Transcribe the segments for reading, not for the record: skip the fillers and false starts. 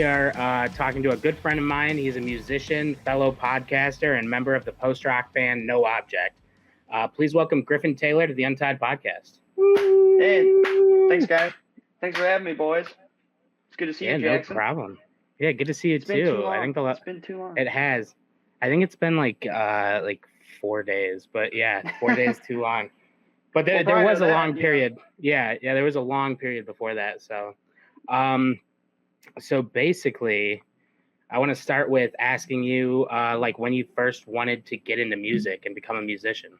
we are talking to a good friend of mine. He's a musician, fellow podcaster, and member of the post-rock band No Object. Please welcome Griffin Taylor to the Untied podcast. Hey, thanks, guys. Thanks for having me, boys. It's good to see you, Jackson. No problem. Yeah, good to see you It's been too. too long. I think it's been too long. It has. I think it's been like 4 days, but yeah, 4 days too long. But there was a long period. Yeah, there was a long period before that. So basically, I want to start with asking you, like, when you first wanted to get into music and become a musician.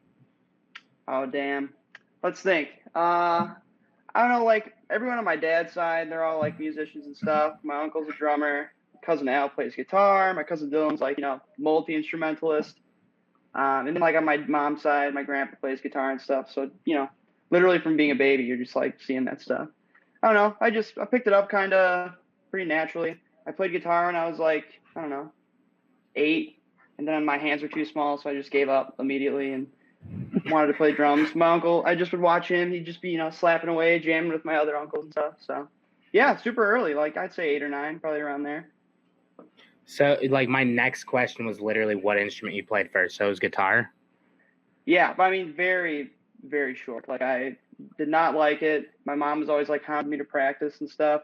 Oh, damn. Let's think. I don't know, like, everyone on my dad's side, they're all, like, musicians and stuff. My uncle's a drummer. My cousin Al plays guitar. My cousin Dylan's, like, multi-instrumentalist. And then, like, on my mom's side, my grandpa plays guitar and stuff. So, literally from being a baby, you're just, like, seeing that stuff. I don't know. I picked it up kind of pretty naturally. I played guitar when I was, like, 8. And then my hands were too small, so I just gave up immediately and wanted to play drums. My uncle, I just would watch him. He'd just be, slapping away, jamming with my other uncles and stuff. So, yeah, super early. Like, I'd say 8 or 9, probably around there. So, like, my next question was literally what instrument you played first. So it was guitar? Yeah, but I mean, very, very short. Like, I did not like it. My mom was always, like, hounding me to practice and stuff.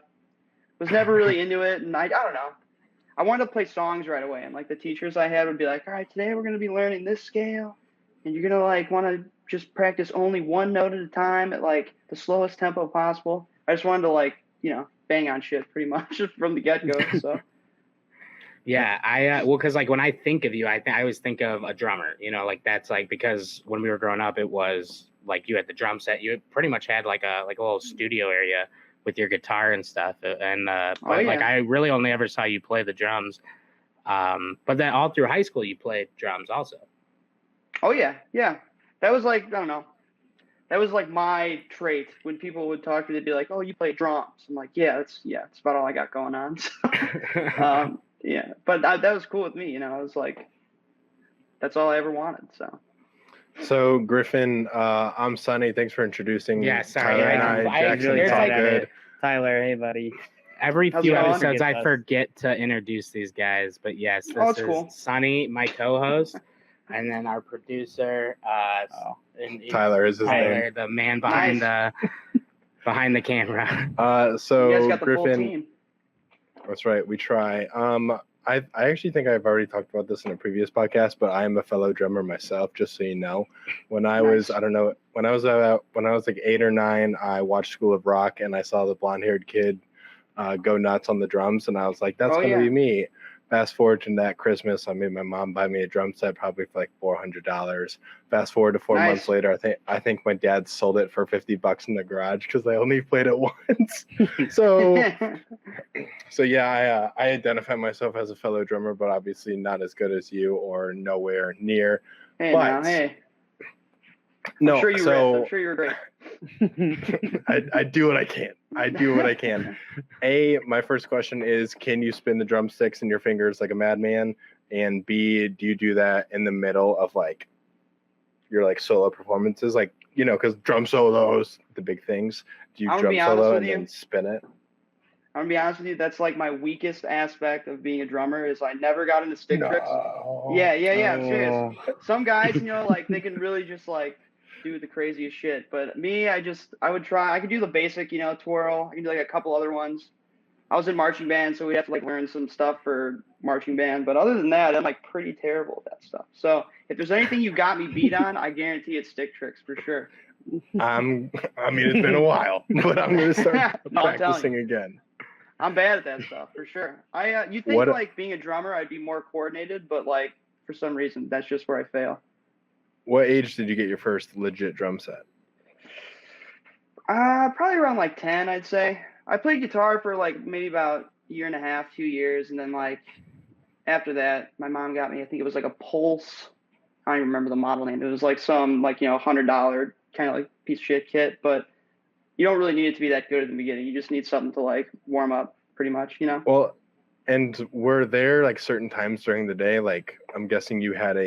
Was never really into it. And I don't know. I wanted to play songs right away. And, like, the teachers I had would be like, all right, today we're going to be learning this scale. And you're going to, like, want to just practice only one note at a time at, like, the slowest tempo possible. I just wanted to, like, bang on shit pretty much from the get-go, so. Yeah, because, like, when I think of you, I always think of a drummer, like, that's, like, because when we were growing up, it was, like, you had the drum set. You pretty much had, like, a little studio area with your guitar and stuff. And, like, I really only ever saw you play the drums. But then all through high school, you played drums also. Oh, yeah. That was, like, I don't know. That was, like, my trait. When people would talk to me, they'd be like, oh, you play drums. I'm like, it's about all I got going on. So, yeah, but that was cool with me, I was like, that's all I ever wanted, so. So, Griffin, I'm Sonny. Thanks for introducing sorry. Tyler and I. Jackson, it's all good. Tyler, hey, buddy. Every few episodes, I forget to introduce these guys, but yes, this is cool. Sonny, my co-host, and then our producer, Tyler is his name. The man behind behind the camera. So, you guys got the Griffin, full team. That's right. We try. I actually think I've already talked about this in a previous podcast, but I am a fellow drummer myself, just so you know. When I was, when I was like 8 or 9, I watched School of Rock and I saw the blonde-haired kid go nuts on the drums, and I was like, that's gonna be me. Fast forward to that Christmas, I made my mom buy me a drum set, probably for like $400. Fast forward to 4 months later, I think my dad sold it for $50 in the garage because I only played it once. So yeah, I identify myself as a fellow drummer, but obviously not as good as you or nowhere near. Hey, but, no, I'm sure you were great. I do what I can. My first question is, can you spin the drumsticks in your fingers like a madman? And B, do you do that in the middle of like your like solo performances? Like, because drum solos, the big things. Do you drum solo and then spin it? I'm gonna be honest with you, that's like my weakest aspect of being a drummer is I never got into stick tricks. Yeah, I'm serious. Some guys, like they can really just like do the craziest shit. But me, I would try. I could do the basic, twirl. I can do like a couple other ones. I was in marching band, so we have to like learn some stuff for marching band. But other than that, I'm like pretty terrible at that stuff. So if there's anything you got me beat on, I guarantee it's stick tricks for sure. I mean, it's been a while, but I'm gonna start practicing again. I'm bad at that stuff for sure. You think like being a drummer, I'd be more coordinated, but like for some reason, that's just where I fail. What age did you get your first legit drum set? Probably around like 10, I'd say. I played guitar for like maybe about a year and a half, 2 years. And then like after that, my mom got me, I think it was like a Pulse. I don't even remember the model name. It was like some like, $100 kind of like piece of shit kit, but you don't really need it to be that good at the beginning. You just need something to like warm up pretty much, Well, and were there like certain times during the day? Like, I'm guessing you had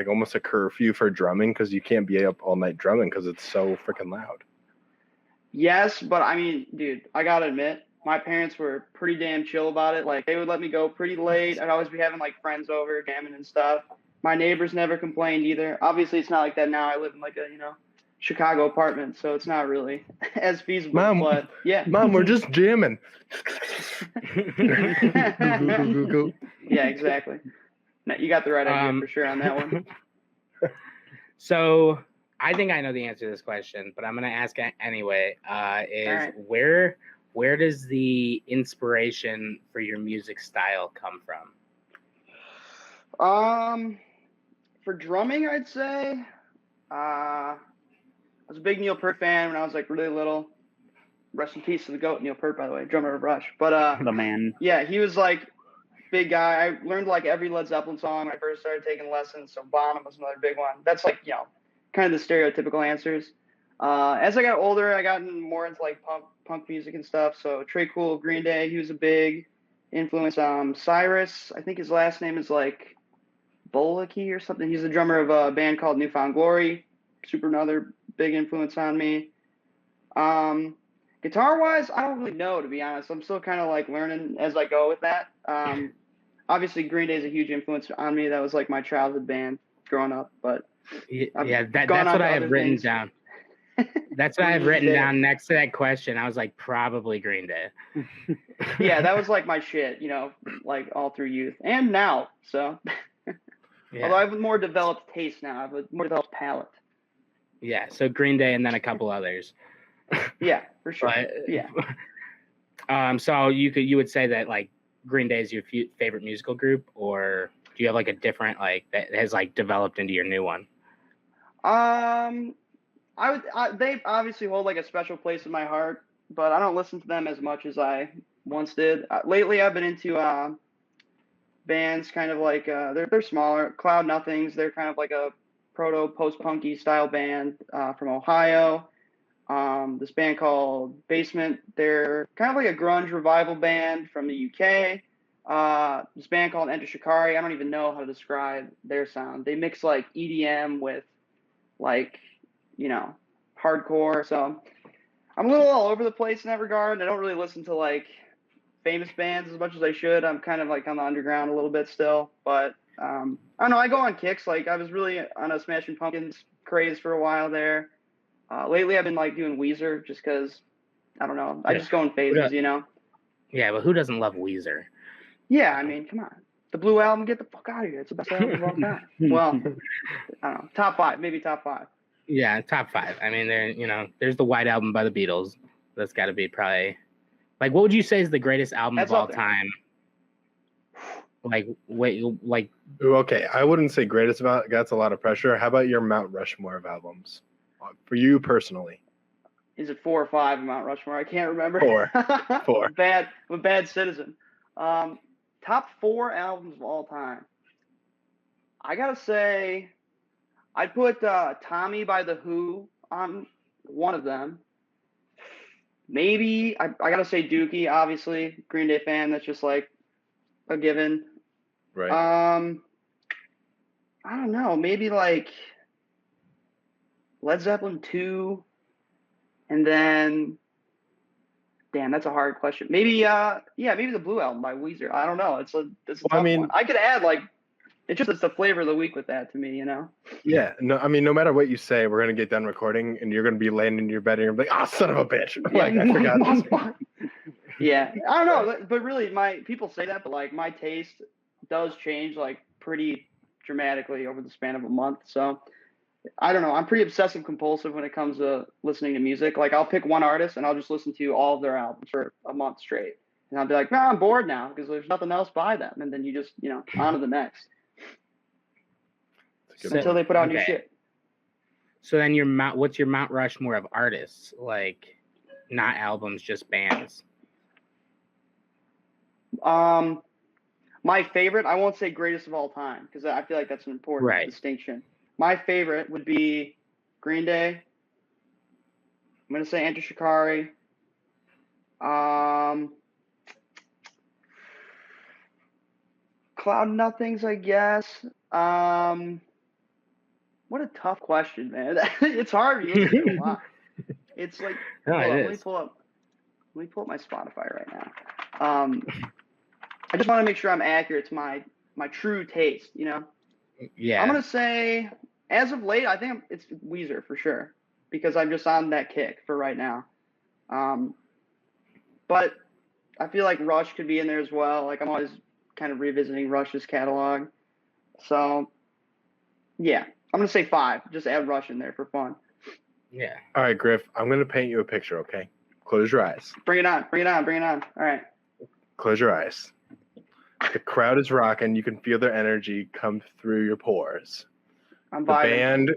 almost a curfew for drumming because you can't be up all night drumming because it's so freaking loud. Yes, but I mean, dude, I gotta admit, my parents were pretty damn chill about it. Like they would let me go pretty late. I'd always be having like friends over, jamming and stuff. My neighbors never complained either. Obviously, it's not like that now. I live in like a Chicago apartment, so it's not really as feasible. Mom, but yeah, Mom, we're just jamming. Yeah, exactly. No, you got the right idea for sure on that one. So I think I know the answer to this question, but I'm going to ask it anyway. right. Where does the inspiration for your music style come from? For drumming, I'd say I was a big Neil Peart fan when I was like really little. Rest in peace to the GOAT, Neil Peart, by the way, drummer of Rush. But The man. yeah, he was like big guy. I learned like every Led Zeppelin song when I first started taking lessons. So Bonham was another big one. That's like kind of the stereotypical answers. As I got older, I got more into like punk music and stuff. So Trey Cool, Green Day, he was a big influence. Cyrus, I think his last name is like Bolaki or something. He's the drummer of a band called Newfound Glory. Super another big influence on me. Guitar wise, I don't really know, to be honest. I'm still kind of like learning as I go with that. Obviously Green Day is a huge influence on me. That was like my childhood band growing up, but that's what I have written down. That's what I have written down next to that question. I was like, probably Green Day. Yeah, that was like my shit, like all through youth and now. So, although I have a more developed taste now, I have a more developed palate. Yeah, so Green Day and then a couple others. Yeah, for sure. But, yeah. So you would say that like Green Day is your favorite musical group, or do you have like a different like that has like developed into your new one? They obviously hold like a special place in my heart, but I don't listen to them as much as I once did. Lately, I've been into bands kind of like they're smaller. Cloud Nothings. They're kind of like a proto post-punky style band from Ohio. This band called Basement. They're kind of like a grunge revival band from the UK. This band called Enter Shikari. I don't even know how to describe their sound. They mix like EDM with like hardcore. So I'm a little all over the place in that regard. I don't really listen to like famous bands as much as I should. I'm kind of like on the underground a little bit still, but I don't know. I go on kicks. Like I was really on a Smashing Pumpkins craze for a while there. Lately I've been like doing Weezer just because I don't know. I just go in phases, Yeah, but who doesn't love Weezer? Yeah, I mean, come on. The Blue Album, get the fuck out of here. It's the best album of all time. Well, I don't know. Top 5, maybe top 5. Yeah, top 5. I mean, there's the White Album by the Beatles. That's got to be probably like, what would you say is the greatest album of all time? Like, wait, like. Okay, I wouldn't say greatest about. That's a lot of pressure. How about your Mount Rushmore of albums, for you personally? Is it 4 or 5 Mount Rushmore? I can't remember. 4. I'm a bad citizen. Top 4 albums of all time. I gotta say, I'd put Tommy by The Who on one of them. Maybe I gotta say Dookie, obviously Green Day fan. That's just like a given. Right. I don't know. Maybe like Led Zeppelin 2, and then. Damn, that's a hard question. Maybe maybe the Blue Album by Weezer. I don't know. It's a tough one. I could add like it's the flavor of the week with that to me, Yeah. No, I mean, no matter what you say, we're gonna get done recording, and you're gonna be laying in your bed, and you're gonna be like, "Oh, son of a bitch!" Like I forgot this. Yeah, I don't know, but really, people say that, but like my taste does change like pretty dramatically over the span of a month. So. I don't know. I'm pretty obsessive compulsive when it comes to listening to music. Like I'll pick one artist and I'll just listen to all of their albums for a month straight. And I'll be like, I'm bored now because there's nothing else by them. And then you just, on to the next. Until they put out new shit. So then what's your Mount Rushmore of artists? Like not albums, just bands. My favorite, I won't say greatest of all time because I feel like that's an important distinction. My favorite would be Green Day. I'm going to say Enter Shikari. Cloud Nothings, I guess. What a tough question, man. It's hard. You listen to a lot. It's like, let me pull up. Let me pull up my Spotify right now. I just want to make sure I'm accurate to my true taste, you know? Yeah. I'm going to say, as of late, I think it's Weezer for sure, because I'm just on that kick for right now. But I feel like Rush could be in there as well. Like, I'm always kind of revisiting Rush's catalog. So, yeah, I'm going to say 5. Just add Rush in there for fun. Yeah. All right, Griff, I'm going to paint you a picture, okay? Close your eyes. Bring it on. All right. Close your eyes. The crowd is rocking. You can feel their energy come through your pores. I'm vibing.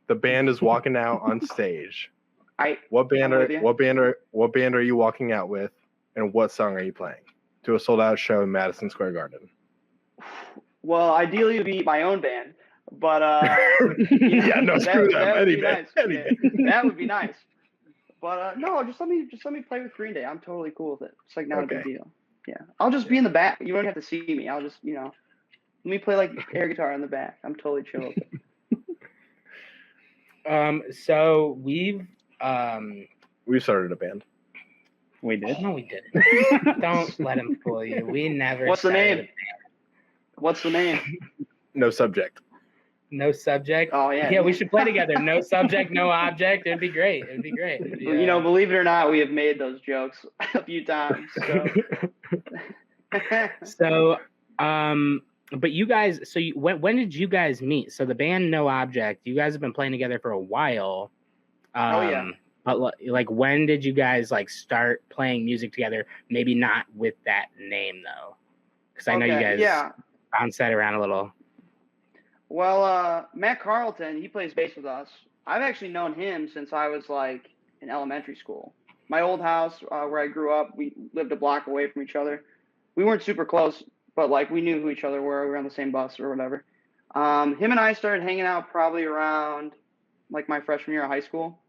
The band is walking out on stage. What band I'm with you. What band are you walking out with, and what song are you playing to a sold out show in Madison Square Garden? Well, ideally, it would be my own band, but yeah, no, screw them. That would Any be band. nice. Yeah, that would be nice. But no, just let me play with Green Day. I'm totally cool with it. It's like not a big deal. Yeah, I'll just be in the back. You don't have to see me. I'll just let me play like air guitar in the back. I'm totally chill with it. So we've started a band. We did. No, we didn't. Don't let him fool you. We never. What's the name? What's the name? No Subject. No Subject. Oh yeah. Yeah, we should play together. No Subject, No Object. It'd be great. Yeah. You know, believe it or not, we have made those jokes a few times. So. But you guys, so when did you guys meet? So the band No Object, you guys have been playing together for a while. Oh yeah. But like, when did you guys like start playing music together? Maybe not with that name though, because I know you guys bounced that around a little. Well, Matt Carlton, he plays bass with us. I've actually known him since I was like in elementary school. My old house where I grew up, we lived a block away from each other. We weren't super close, but like we knew who each other were. We were on the same bus or whatever. Him and I started hanging out probably around like my freshman year of high school.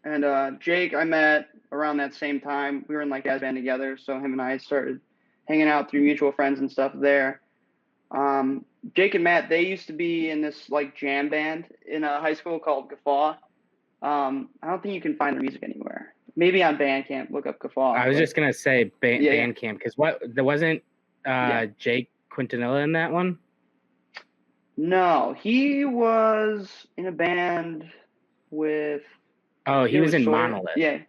And Jake, I met around that same time. We were in like jazz band together, so him and I started hanging out through mutual friends and stuff there. Jake and Matt, they used to be in this like jam band in high school called Guffaw. I don't think you can find their music anywhere. Maybe on Bandcamp, look up Guffaw. I was just gonna say Bandcamp, because there wasn't Jake Quintanilla in that one? No, he was in a band with. Oh, he was in Monolith. Yeah.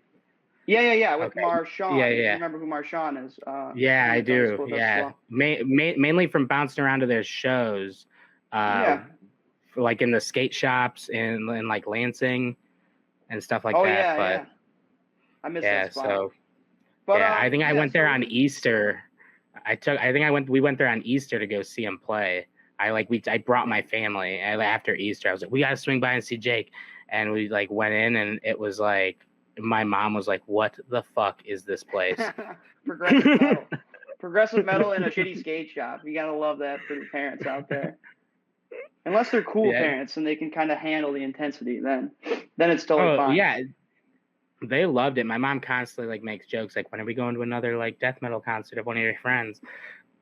With Marshawn. Yeah. You remember who Marshawn is? Yeah, I do. Yeah, mainly from bouncing around to their shows. Like in the skate shops in like Lansing and stuff like that. Yeah. I miss that spot. So, I think I went there on Easter. We went there on Easter to go see him play. I brought my family after Easter. I was like, we gotta swing by and see Jake. And we like went in, and it was like my mom was like, "What the fuck is this place?" Progressive metal in a shitty skate shop. You gotta love that for the parents out there. Unless they're cool parents and they can kind of handle the intensity, then it's totally fine. Yeah, they loved it. My mom constantly like makes jokes like, "When are we going to another like death metal concert of one of your friends?"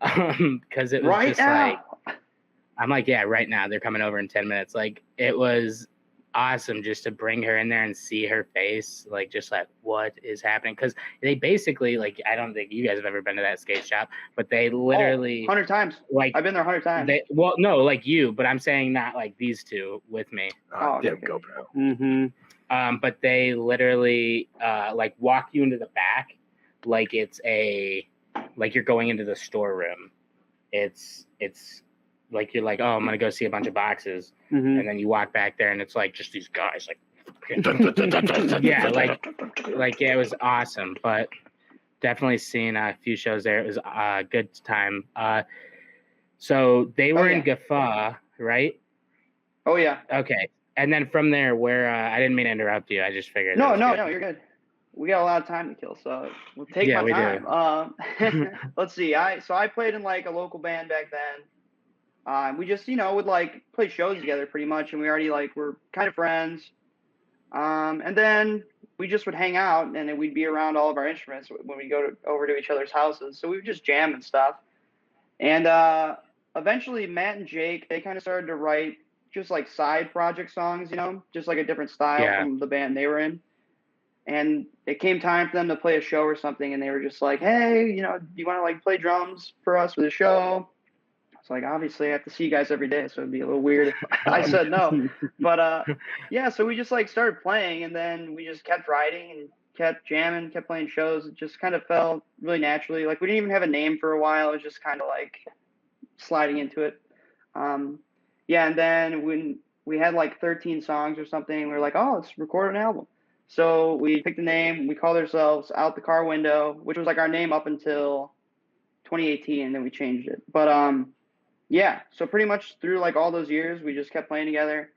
Because it was right just now. like, I'm like, yeah, right now they're coming over in 10 minutes. Like it was awesome just to bring her in there and see her face, like just like what is happening, because they basically like, I don't think you guys have ever been to that skate shop, but they literally 100 times. Like I've been there 100 times. No, like you, but I'm saying not like these two with me. GoPro. Mm-hmm. But they literally like walk you into the back like it's like you're going into the storeroom. It's like you're like, oh, I'm gonna go see a bunch of boxes, and then you walk back there, and it's like just these guys, like, it was awesome. But definitely seeing a few shows there. It was a good time. So they were in Guffaw, right? Oh yeah. Okay, and then from there, where I didn't mean to interrupt you. I just figured. No, you're good. We got a lot of time to kill, so we'll take my time. Let's see. I played in like a local band back then. We just, would like play shows together pretty much, and we already like were kind of friends. And then we just would hang out, and then we'd be around all of our instruments when we go over to each other's houses. So we would just jam and stuff. And eventually, Matt and Jake, they kind of started to write just like side project songs, just like a different style from the band they were in. And it came time for them to play a show or something, and they were just like, "Hey, do you want to like play drums for us for the show?" It's like, obviously I have to see you guys every day, so it'd be a little weird if I said no. But yeah, so we just like started playing, and then we just kept writing and kept jamming, kept playing shows. It just kind of fell really naturally. Like we didn't even have a name for a while. It was just kind of like sliding into it. Yeah, and then when we had like 13 songs or something, we were like, oh, let's record an album. So we picked a name. We called ourselves Out the Car Window, which was like our name up until 2018, and then we changed it. But yeah, so pretty much through like all those years, we just kept playing together.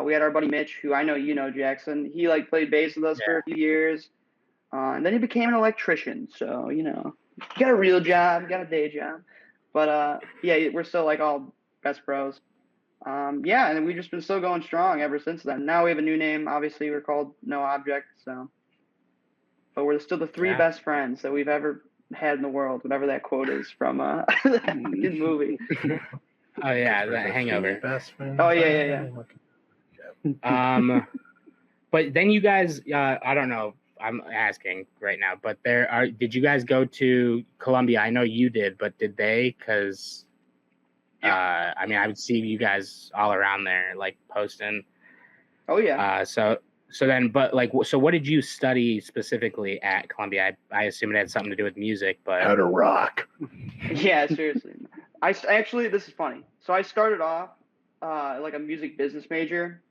We had our buddy Mitch, who I know you know, Jackson. He like played bass with us for a few years, and then he became an electrician. So got a real job, got a day job. But yeah, we're still like all best bros. Yeah, and we've just been still going strong ever since then. Now we have a new name. Obviously, we're called No Object. So, but we're still the three best friends that we've ever had in the world, whatever that quote is from that fucking movie. Oh yeah, the Hangover. Best friends. Oh yeah. But then you guys, I don't know. I'm asking right now, but did you guys go to Columbia? I know you did, but did they? Because I mean, I would see you guys all around there, like posting. Oh yeah. So then, but like, so what did you study specifically at Columbia? I assume it had something to do with music, but how to rock. Yeah, seriously. I actually, this is funny. So I started off like a music business major,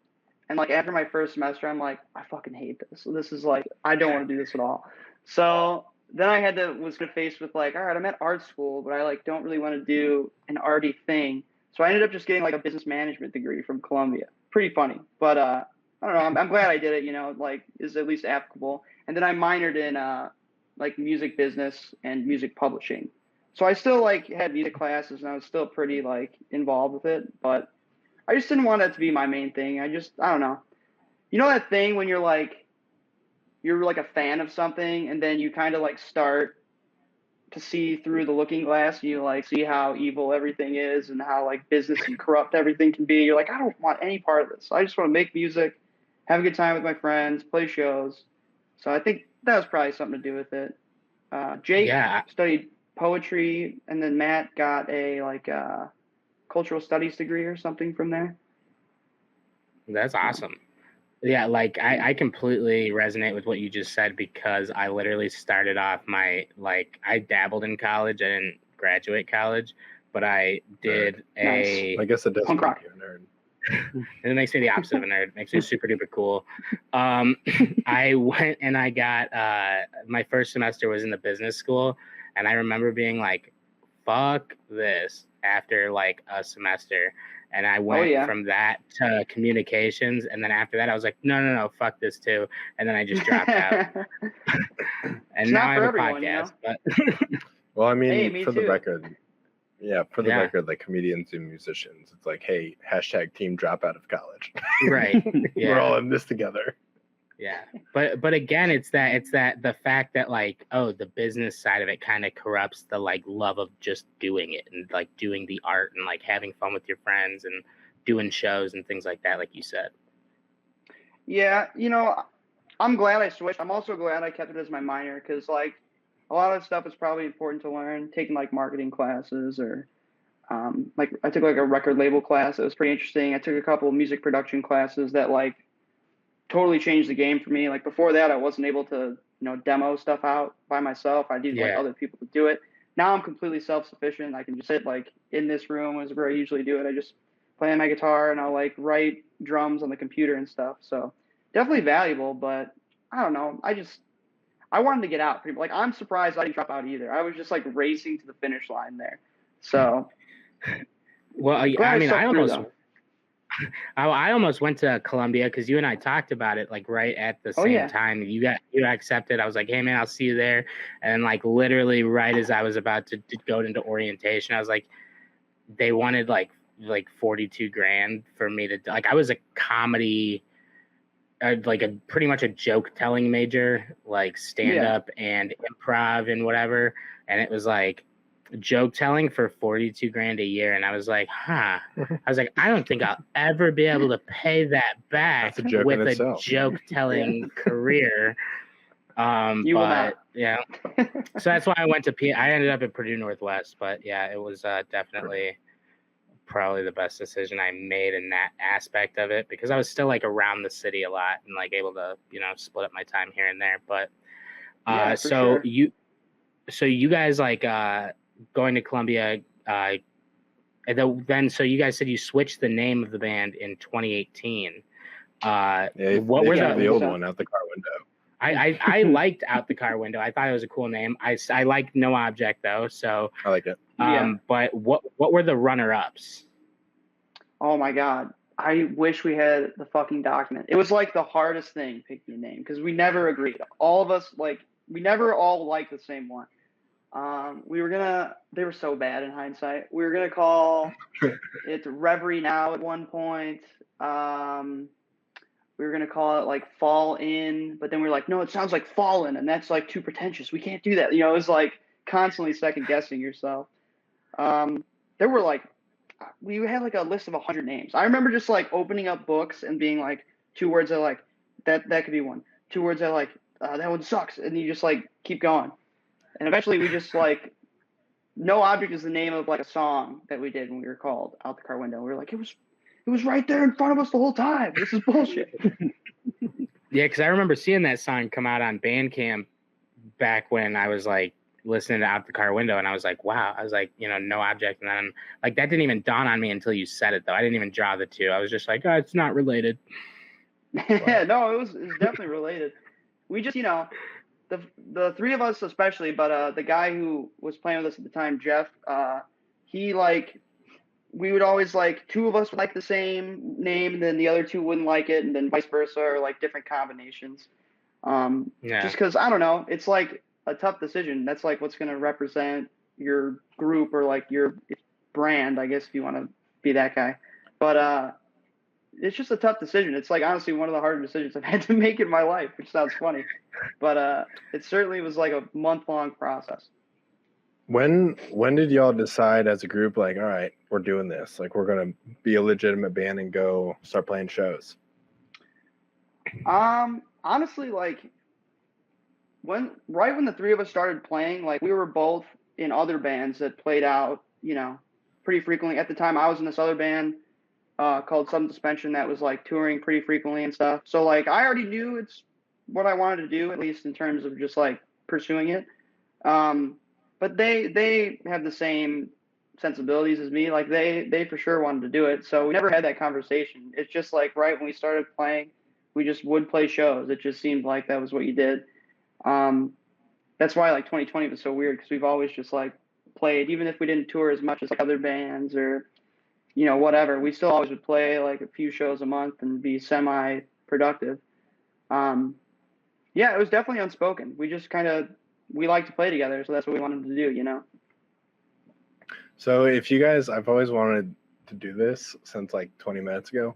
and like after my first semester, I'm like, I fucking hate this. So this is like, I don't want to do this at all. So then I was faced with like, all right, I'm at art school, but I like don't really want to do an arty thing. So I ended up just getting like a business management degree from Columbia. Pretty funny, but I don't know. I'm glad I did it. Like is at least applicable. And then I minored in like music business and music publishing. So I still like had music classes, and I was still pretty like involved with it, but I just didn't want that to be my main thing. I don't know. You know that thing when you're like a fan of something, and then you kind of like start to see through the looking glass, and you like see how evil everything is and how like business and corrupt everything can be. You're like, I don't want any part of this. I just want to make music, have a good time with my friends, play shows. So I think that was probably something to do with it. Jake studied poetry, and then Matt got a like cultural studies degree or something from there. That's awesome. Yeah, like I completely resonate with what you just said, because I literally started off I dabbled in college. I didn't graduate college, but I did I guess it doesn't make you a nerd. It makes me the opposite of a nerd. It makes me super duper cool. I went and I got my first semester was in the business school, and I remember being like, fuck this after like a semester. And I went from that to communications, and then after that I was like, no, fuck this too. And then I just dropped out. And now I have a podcast. But well, I mean, for the record, like comedians and musicians, it's like, hey, # team drop out of college. Right. Yeah. We're all in this together. Yeah. But again, it's that the fact that like, oh, the business side of it kind of corrupts the like love of just doing it and like doing the art and like having fun with your friends and doing shows and things like that, like you said. Yeah, I'm glad I switched. I'm also glad I kept it as my minor, because like a lot of stuff is probably important to learn. Taking like marketing classes, or like I took like a record label class that was pretty interesting. I took a couple of music production classes that like totally changed the game for me. Like before that, I wasn't able to demo stuff out by myself. I needed like other people to do it. Now I'm completely self-sufficient. I can just sit like in this room is where I usually do it. I just play on my guitar, and I'll like write drums on the computer and stuff. So definitely valuable, but I don't know. I wanted to get out. Like I'm surprised I didn't drop out either. I was just like racing to the finish line there. So well, I mean, I almost went to Columbia because you and I talked about it like right at the same time. You got accepted. I was like, hey man, I'll see you there. And like literally right as I was about to go into orientation, I was like, they wanted like $42,000 for me to like. I was a comedy, like a pretty much a joke telling major, like stand up and improv and whatever. And it was like joke telling for $42,000 a year, and I was like, I was like, I don't think I'll ever be able to pay that back with a joke telling career. You will but not. yeah, so that's why I went to I ended up at Purdue Northwest, but yeah, it was definitely probably the best decision I made in that aspect of it because I was still like around the city a lot and like able to, split up my time here and there. But Yeah, for so sure. you guys like going to Columbia, and then so you guys said you switched the name of the band in 2018. Yeah, What they were kept the old so- one out the car window. I liked Out the Car Window. I thought it was a cool name. I liked No Object though. So I like it. Yeah. but what were the runner-ups? Oh my God. I wish we had the fucking document. It was like the hardest thing picking a name because we never agreed. All of us, like, we never all liked the same one. They were so bad in hindsight. We were going to call it Reverie Now at one point. We were going to call it like Fall In, but then we were like, no, it sounds like Fallen, and that's like too pretentious. We can't do that. It was like constantly second guessing yourself. There were like, we had like a list of 100 names. I remember just like opening up books and being like, 2 words I like, that could be one. 2 words I like, that one sucks. And you just like keep going. And eventually we just like, No Object is the name of like a song that we did when we were called Out the Car Window. We were like, it was right there in front of us the whole time. This is bullshit. Yeah, because I remember seeing that song come out on Bandcamp back when I was like listening to Out the Car Window, and I was like, wow. I was like, No Object, and then like that didn't even dawn on me until you said it though. I didn't even draw the two. I was just like, oh, it's not related. No, it was definitely related. We just, the three of us especially, but the guy who was playing with us at the time, Jeff, he like, we would always like, 2 of us would like the same name, and then the other 2 wouldn't like it, and then vice versa, or like different combinations. Yeah. Just because, I don't know, it's like a tough decision. That's like what's going to represent your group or like your brand, I guess, if you want to be that guy. But it's just a tough decision. It's like honestly one of the harder decisions I've had to make in my life, which sounds funny, but it certainly was like a month-long process. When did y'all decide as a group, like, all right, we're doing this, like we're gonna be a legitimate band and go start playing shows? Honestly, like when the 3 of us started playing, like we were both in other bands that played out, pretty frequently. At the time, I was in this other band called Sudden Suspension that was like touring pretty frequently and stuff. So like I already knew it's what I wanted to do, at least in terms of just like pursuing it. But they have the same sensibilities as me. Like they for sure wanted to do it. So we never had that conversation. It's just like right when we started playing, we just would play shows. It just seemed like that was what you did. That's why like 2020 was so weird because we've always just like played, even if we didn't tour as much as like other bands or whatever, we still always would play like a few shows a month and be semi-productive. Yeah, it was definitely unspoken. We just we like to play together, so that's what we wanted to do, So if you guys, I've always wanted to do this since like 20 minutes ago.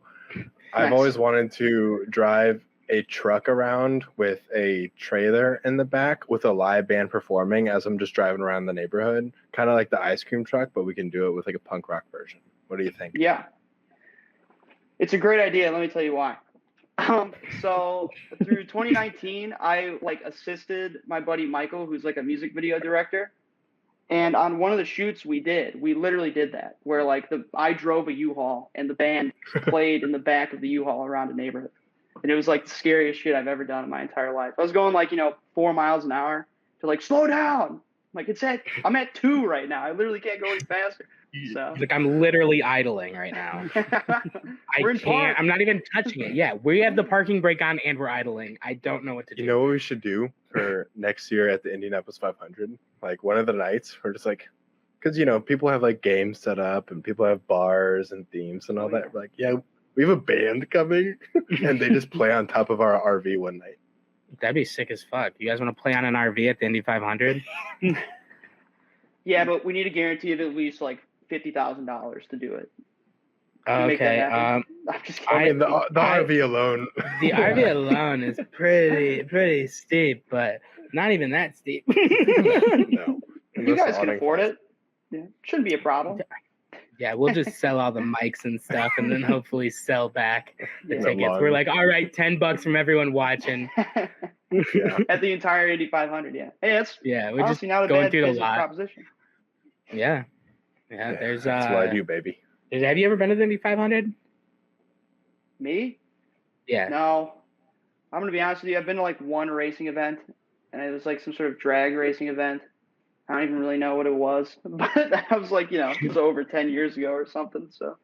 I've Nice. always wanted to drive a truck around with a trailer in the back with a live band performing as I'm just driving around the neighborhood, kind of like the ice cream truck, but we can do it with like a punk rock version. What do you think? Yeah. It's a great idea. Let me tell you why. So through 2019, I like assisted my buddy Michael, who's like a music video director. And on one of the shoots we literally did that, where like I drove a U-Haul and the band played in the back of the U-Haul around a neighborhood. And it was like the scariest shit I've ever done in my entire life. I was going like, 4 miles an hour to like, slow down. Like I'm at 2 right now. I literally can't go any faster. So Like I'm literally idling right now. We're in park. I'm not even touching it. Yeah, we have the parking brake on and we're idling. I don't know what to do. You know what we should do for next year at the Indianapolis 500? Like one of the nights, we're just like, because people have like games set up and people have bars and themes and all that. We're like, yeah, we have a band coming, and they just play on top of our RV one night. That'd be sick as fuck. You guys want to play on an RV at the Indy 500? Yeah, but we need a guarantee of at least like $50,000 to do it. Okay. I'm just kidding. I mean, the RV alone. The RV alone is pretty steep, but not even that steep. No. You guys can afford it. Yeah, shouldn't be a problem. Yeah, we'll just sell all the mics and stuff, and then hopefully sell back the Yeah. tickets. We're like, all right, $10 from everyone watching. Yeah. at the entire Indy 500. Yeah. Hey, that's Yeah, we're just honestly not a going bad through the business lot. proposition. Yeah. Yeah, there's that's what I do, baby. have you ever been to the Indy 500? Me? Yeah. No. I'm gonna be honest with you. I've been to like one racing event, and it was like some sort of drag racing event. I don't even really know what it was, but that was like it was over 10 years ago or something. So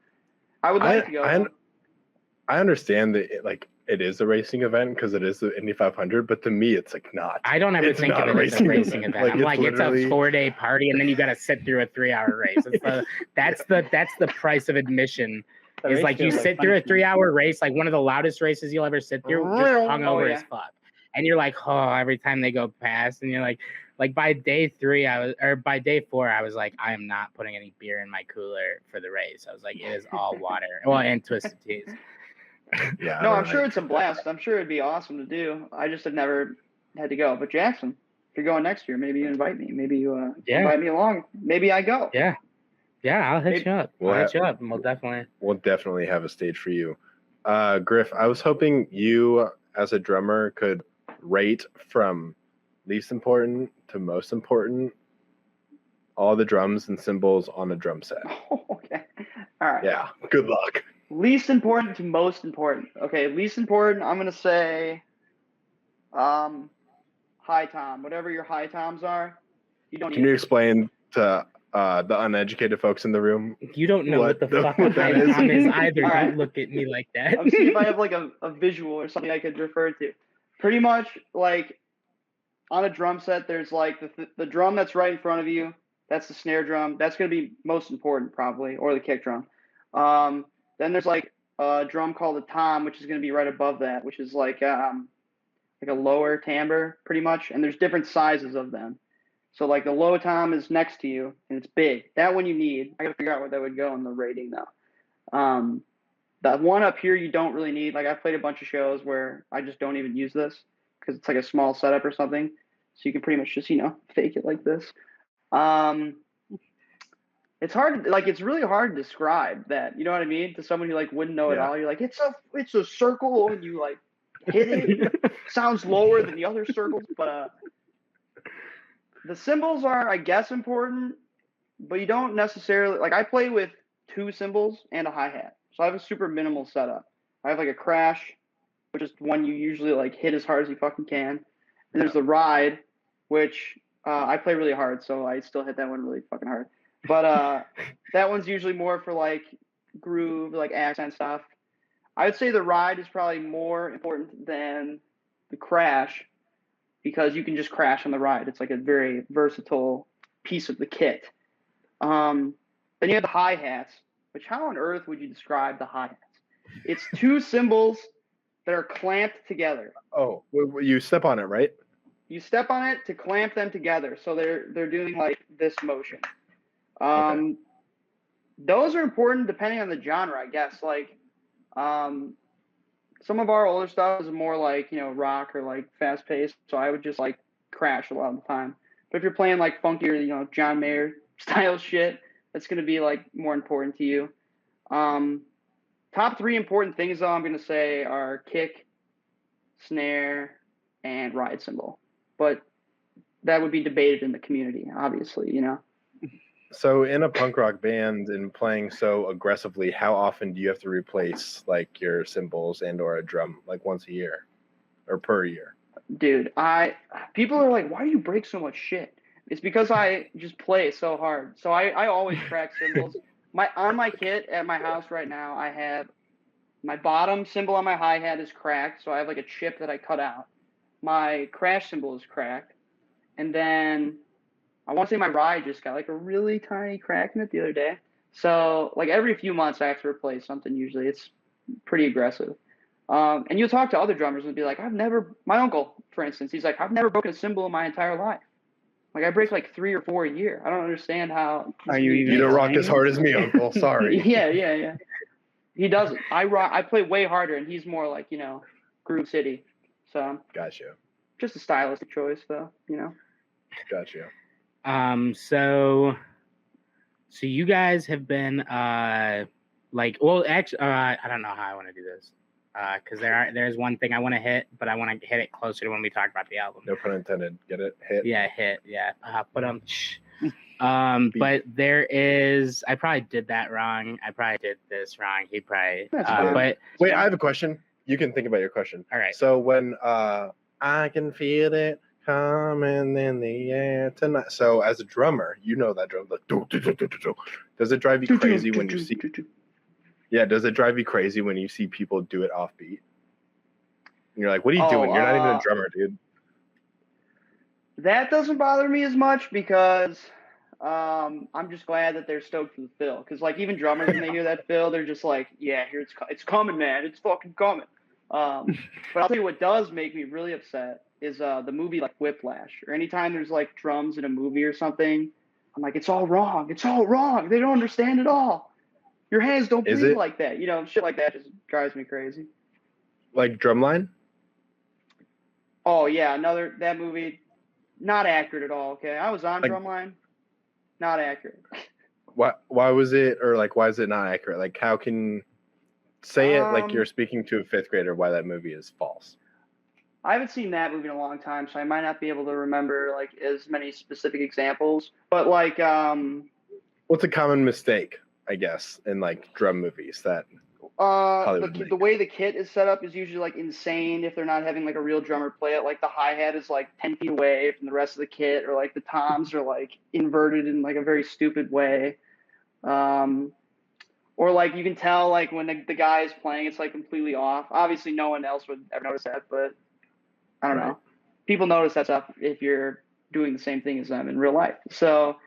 I would like to go. I understand that it is a racing event because it is the Indy 500, but to me, it's like not. I don't ever It's think not of it as a racing event. Like, I'm like, it's a literally- 4-day party, and then you got to sit through a 3-hour race. That's the price of admission. The Is race like you feels sit through a punishment. 3-hour race, like one of the loudest races you'll ever sit through, just hungover as fuck. And you're like, oh, every time they go past, and you're like by day 4, I was like, I am not putting any beer in my cooler for the race. I was like, it is all water. Well, and twisted teas. Yeah. No, I'm sure it's a blast. I'm sure it'd be awesome to do. I just had never had to go. But Jackson, if you're going next year, maybe you invite me. Maybe you invite me along. Maybe I go. Yeah. Yeah, I'll hit you up. We'll I'll hit you up, and we'll definitely have a stage for you. Griff, I was hoping you, as a drummer, could rate from least important to most important all the drums and cymbals on a drum set. Oh, okay. All right. Yeah. Good luck. Least important to most important. Okay, least important, I'm gonna say high tom. Whatever your high toms are, you don't Can you explain to the uneducated folks in the room? You don't know what the fuck a high tom is either. All right. Don't look at me like that. I'm seeing if I have like a visual or something I could refer to. Pretty much like on a drum set, there's like the drum that's right in front of you. That's the snare drum. That's going to be most important probably, or the kick drum. Then there's like a drum called a tom, which is going to be right above that, which is like a lower timbre pretty much. And there's different sizes of them. So like the low tom is next to you and it's big. That one you need. I got to figure out where that would go in the rating though. That one up here you don't really need. Like I've played a bunch of shows where I just don't even use this because it's like a small setup or something. So you can pretty much just, fake it like this. It's hard, it's really hard to describe that, you know what I mean? To someone who wouldn't know at all. You're like, it's a circle, and you hit it. Sounds lower than the other circles, but the cymbals are, I guess, important, but you don't necessarily I play with 2 cymbals and a hi-hat. So I have a super minimal setup. I have a crash, which is one you usually hit as hard as you fucking can. And there's the ride, which I play really hard, so I still hit that one really fucking hard. But that one's usually more for groove, accent stuff. I would say the ride is probably more important than the crash because you can just crash on the ride. It's a very versatile piece of the kit. Then you have the hi-hats, which how on earth would you describe the hi-hats? It's 2 cymbals that are clamped together. Oh, you step on it, right? You step on it to clamp them together. So they're doing this motion. Okay. Those are important depending on the genre, I guess. Some of our older stuff is more rock or fast paced. So I would just crash a lot of the time. But if you're playing funkier, John Mayer style shit, that's going to be more important to you. Top 3 important things though, I'm going to say are kick, snare, and ride cymbal. But that would be debated in the community, obviously, So in a punk rock band and playing so aggressively, how often do you have to replace your cymbals and or a drum? Once a year or per year? Dude, people are like, why do you break so much shit? It's because I just play so hard. So I always crack cymbals. On my kit at my house right now, I have my bottom cymbal on my hi-hat is cracked. So I have a chip that I cut out. My crash cymbal is cracked. And then I want to say my ride just got a really tiny crack in it the other day. So every few months I have to replace something usually. It's pretty aggressive. And you'll talk to other drummers and be like, my uncle, for instance, he's like, I've never broken a cymbal in my entire life. I break 3 or 4 a year. I don't understand how. Are you even? You don't rock as hard as me, Uncle. Sorry. Yeah. He doesn't. I play way harder, and he's more Groove City. So. Gotcha. Just a stylistic choice, though. Gotcha. So you guys have been actually, I don't know how I want to do this. because there's one thing I want to hit, but I want to hit it closer to when we talk about the album. No pun intended. Get it? Hit. Yeah, hit. Yeah. But there is. I probably did that wrong. I probably did this wrong. He probably. That's fine. But Wait, I have a question. You can think about your question. all right. So when I can feel it coming in the air tonight. So as a drummer, you know that drum. Like, do, do, do, do, do, do. Does it drive you crazy when you see? Yeah, does it drive you crazy when you see people do it offbeat? And you're like, what are you doing? You're not even a drummer, dude. That doesn't bother me as much because I'm just glad that they're stoked for the fill. Because like even drummers, when they hear that fill, they're just like, yeah, here it's coming, man. It's fucking coming. But I'll tell you what does make me really upset is the movie like Whiplash, or anytime there's like drums in a movie or something, I'm like, it's all wrong. It's all wrong. They don't understand it all. Your hands don't bleed like that. You know, shit like that just drives me crazy. Like Drumline? Oh yeah, that movie, not accurate at all. Okay, I was on Like, Drumline, not accurate. Why was it, or like why is it not accurate? Like how can say it like you're speaking to a fifth grader why that movie is false? I haven't seen that movie in a long time, so I might not be able to remember like as many specific examples. But like, what's a common mistake, I guess, in like drum movies that the way the kit is set up is usually like insane if they're not having like a real drummer play it. Like the hi-hat is like 10 feet away from the rest of the kit, or like the toms are like inverted in like a very stupid way. Or like you can tell like when the guy is playing, it's like completely off. Obviously no one else would ever notice that, but I don't know. People notice that stuff if you're doing the same thing as them in real life. So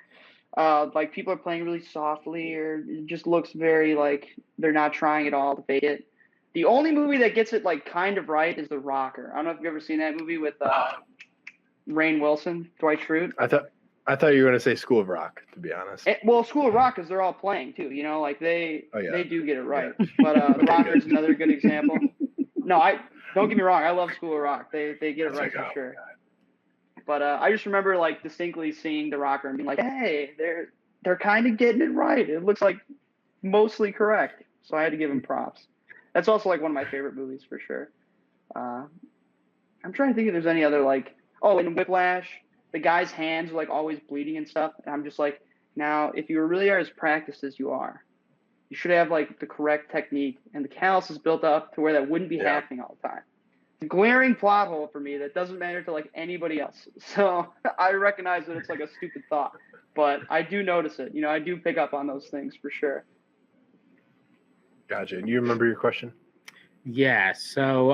like people are playing really softly, or it just looks very like they're not trying at all to fake it. The only movie that gets it like kind of right is The Rocker. I don't know if you've ever seen that movie with Rainn Wilson, Dwight Schrute. I thought you were gonna say School of Rock, to be honest. Well, School of Rock, because they're all playing too. You know, like they do get it right. Yeah. But The Rocker is another good example. No, don't get me wrong. I love School of Rock. They get it right for sure. But I just remember like distinctly seeing The Rocker and being like, hey, they're kind of getting it right. It looks like mostly correct. So I had to give him props. That's also like one of my favorite movies for sure. I'm trying to think if there's any other like, in Whiplash, the guy's hands are like always bleeding and stuff. And I'm just like, now if you really are as practiced as you are, you should have like the correct technique, and the callus is built up to where that wouldn't be happening all the time. Glaring plot hole for me that doesn't matter to like anybody else. So I recognize that it's like a stupid thought, but I do notice it. You know, I do pick up on those things for sure. Gotcha. Do you remember your question? Yeah. So,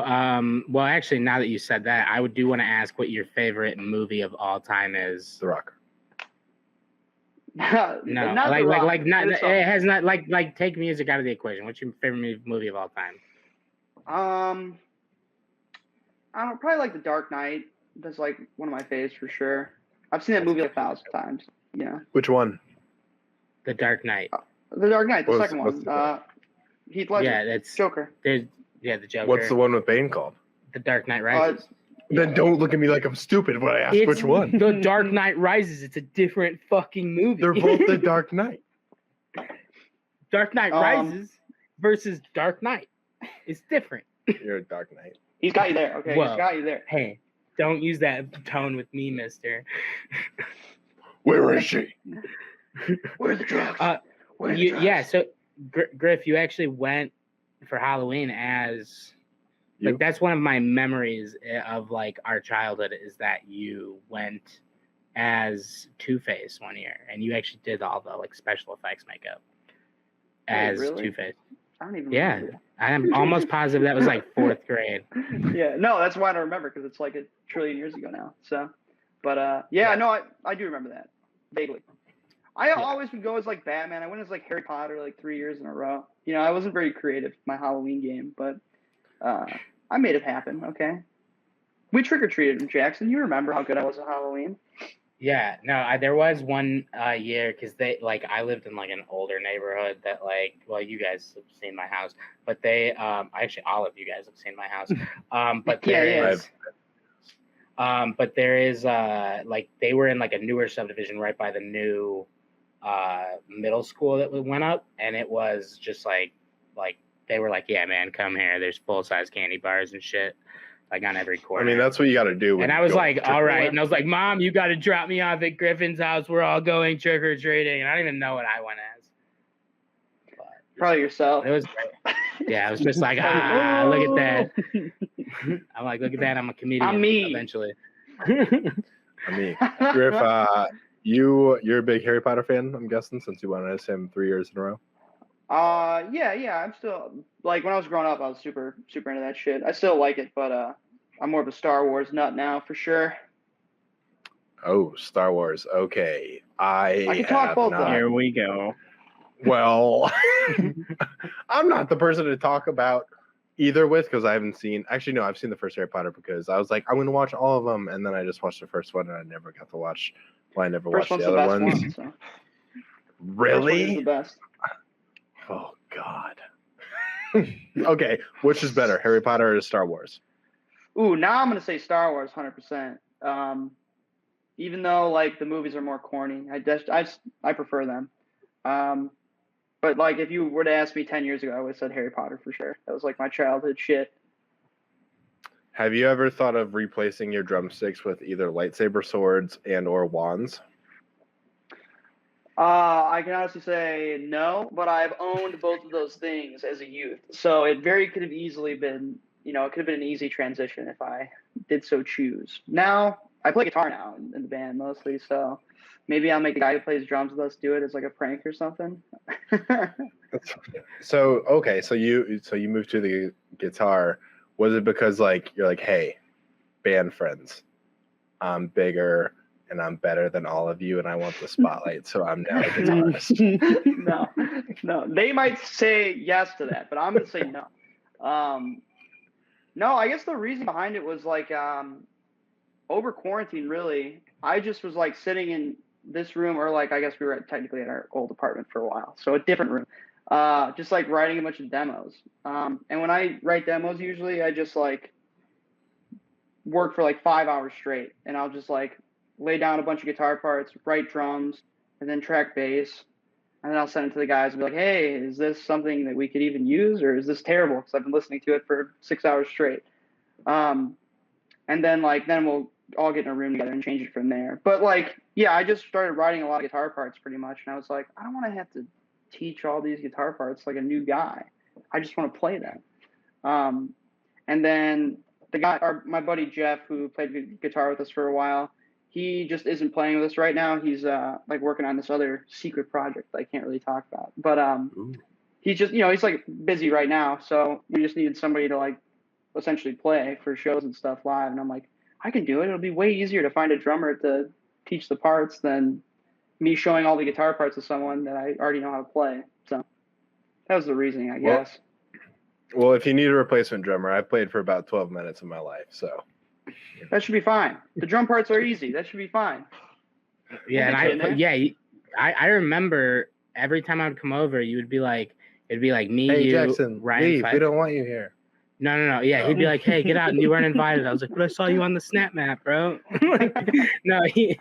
well, actually, now that you said that, I do want to ask what your favorite movie of all time is. The Rocker. No, not like, The Rock. like not. It has not like take music out of the equation. What's your favorite movie of all time? I don't probably like The Dark Knight. That's like one of my faves for sure. I've seen that movie like 1,000 times. Yeah. Which one? The Dark Knight. The Dark Knight, the second one. Heath Ledger. Yeah, that's Joker. The Joker. What's the one with Bane called? The Dark Knight Rises. Then don't look at me like I'm stupid when I ask which one. The Dark Knight Rises. It's a different fucking movie. They're both The Dark Knight. Dark Knight Rises versus Dark Knight. It's different. You're a Dark Knight. He's got you there. Okay, Whoa. He's got you there. Hey, don't use that tone with me, mister. Where is she? Where are the drugs? Yeah, so Griff, you actually went for Halloween as like that's one of my memories of like our childhood is that you went as Two-Face one year, and you actually did all the like special effects makeup as really? Two-Face. I don't even Yeah, remember. I'm almost positive that was like 4th grade. Yeah, no, that's why I don't remember, because it's like a trillion years ago now. So, but no, I do remember that vaguely. I always would go as like Batman. I went as like Harry Potter like 3 years in a row. You know, I wasn't very creative with my Halloween game, but I made it happen. Okay, we trick or treated in Jackson. You remember how good I was at Halloween? Yeah, no, there was one year because they like I lived in like an older neighborhood that like you guys have seen my house, but they actually all of you guys have seen my house, but but there is like they were in like a newer subdivision right by the new middle school that went up, and it was just like they were like, yeah, man, come here. There's full-size candy bars and shit, like on every I corner. mean, that's what you got to do. And I was like, all right. And I was like, Mom, you got to drop me off at Griffin's house. We're all going trick-or-treating. And I don't even know what I went as. But Probably yourself. it was great. Yeah, I was just like, look at that. I'm like, look at that. I'm a comedian I'm me. eventually. I mean, Griff, you're a big Harry Potter fan, I'm guessing, since you went as him 3 years in a row. Yeah. I'm still like when I was growing up, I was super into that shit. I still like it, but I'm more of a Star Wars nut now for sure. Oh, Star Wars. Okay, I can talk both not. Here we go. Well, I'm not the person to talk about either with because I haven't seen. Actually, no, I've seen the first Harry Potter because I was like, I'm going to watch all of them, and then I just watched the first one, and I never got to watch. Well, I never First watched one's the the other best ones. one. So. Really? First one is the best. Oh God. Okay, which is better, Harry Potter or Star Wars? Ooh, now I'm gonna say Star Wars, 100%. Even though like the movies are more corny, I prefer them. But like if you were to ask me 10 years ago, I would have said Harry Potter for sure. That was like my childhood shit. Have you ever thought of replacing your drumsticks with either lightsaber swords and or wands? I can honestly say no, but I've owned both of those things as a youth. So it could have easily been, it could have been an easy transition if I did so choose. Now, I play guitar now in the band mostly, so maybe I'll make the guy who plays drums with us do it as like a prank or something. So you moved to the guitar. Was it because like you're like, hey, band friends, I'm bigger and I'm better than all of you, and I want the spotlight, so I'm now a guitarist? No. They might say yes to that, but I'm gonna say no. No, I guess the reason behind it was like over quarantine. Really, I just was like sitting in this room, or like I guess we were technically at our old apartment for a while, so a different room. Just like writing a bunch of demos. And when I write demos, usually I just like work for like 5 hours straight, and I'll just like lay down a bunch of guitar parts, write drums, and then track bass. And then I'll send it to the guys and be like, hey, is this something that we could even use, or is this terrible? Because I've been listening to it for 6 hours straight. And then we'll all get in a room together and change it from there. But like, yeah, I just started writing a lot of guitar parts pretty much. And I was like, I don't want to have to teach all these guitar parts like a new guy. I just want to play them. And then my buddy Jeff, who played guitar with us for a while, he just isn't playing with us right now. He's like working on this other secret project that I can't really talk about. But he's just, he's like busy right now. So we just needed somebody to like essentially play for shows and stuff live. And I'm like, I can do it. It'll be way easier to find a drummer to teach the parts than me showing all the guitar parts to someone that I already know how to play. So that was the reasoning, I guess. Well, if you need a replacement drummer, I played for about 12 minutes of my life, so. That should be fine. The drum parts are easy. That should be fine. Yeah, I remember every time I would come over, it'd be like me, hey, you, Jackson, Ryan. Leave. We don't want you here. No. Yeah, he'd be like, hey, get out. And you weren't invited. I was like, but I saw you on the Snap Map, bro. No, he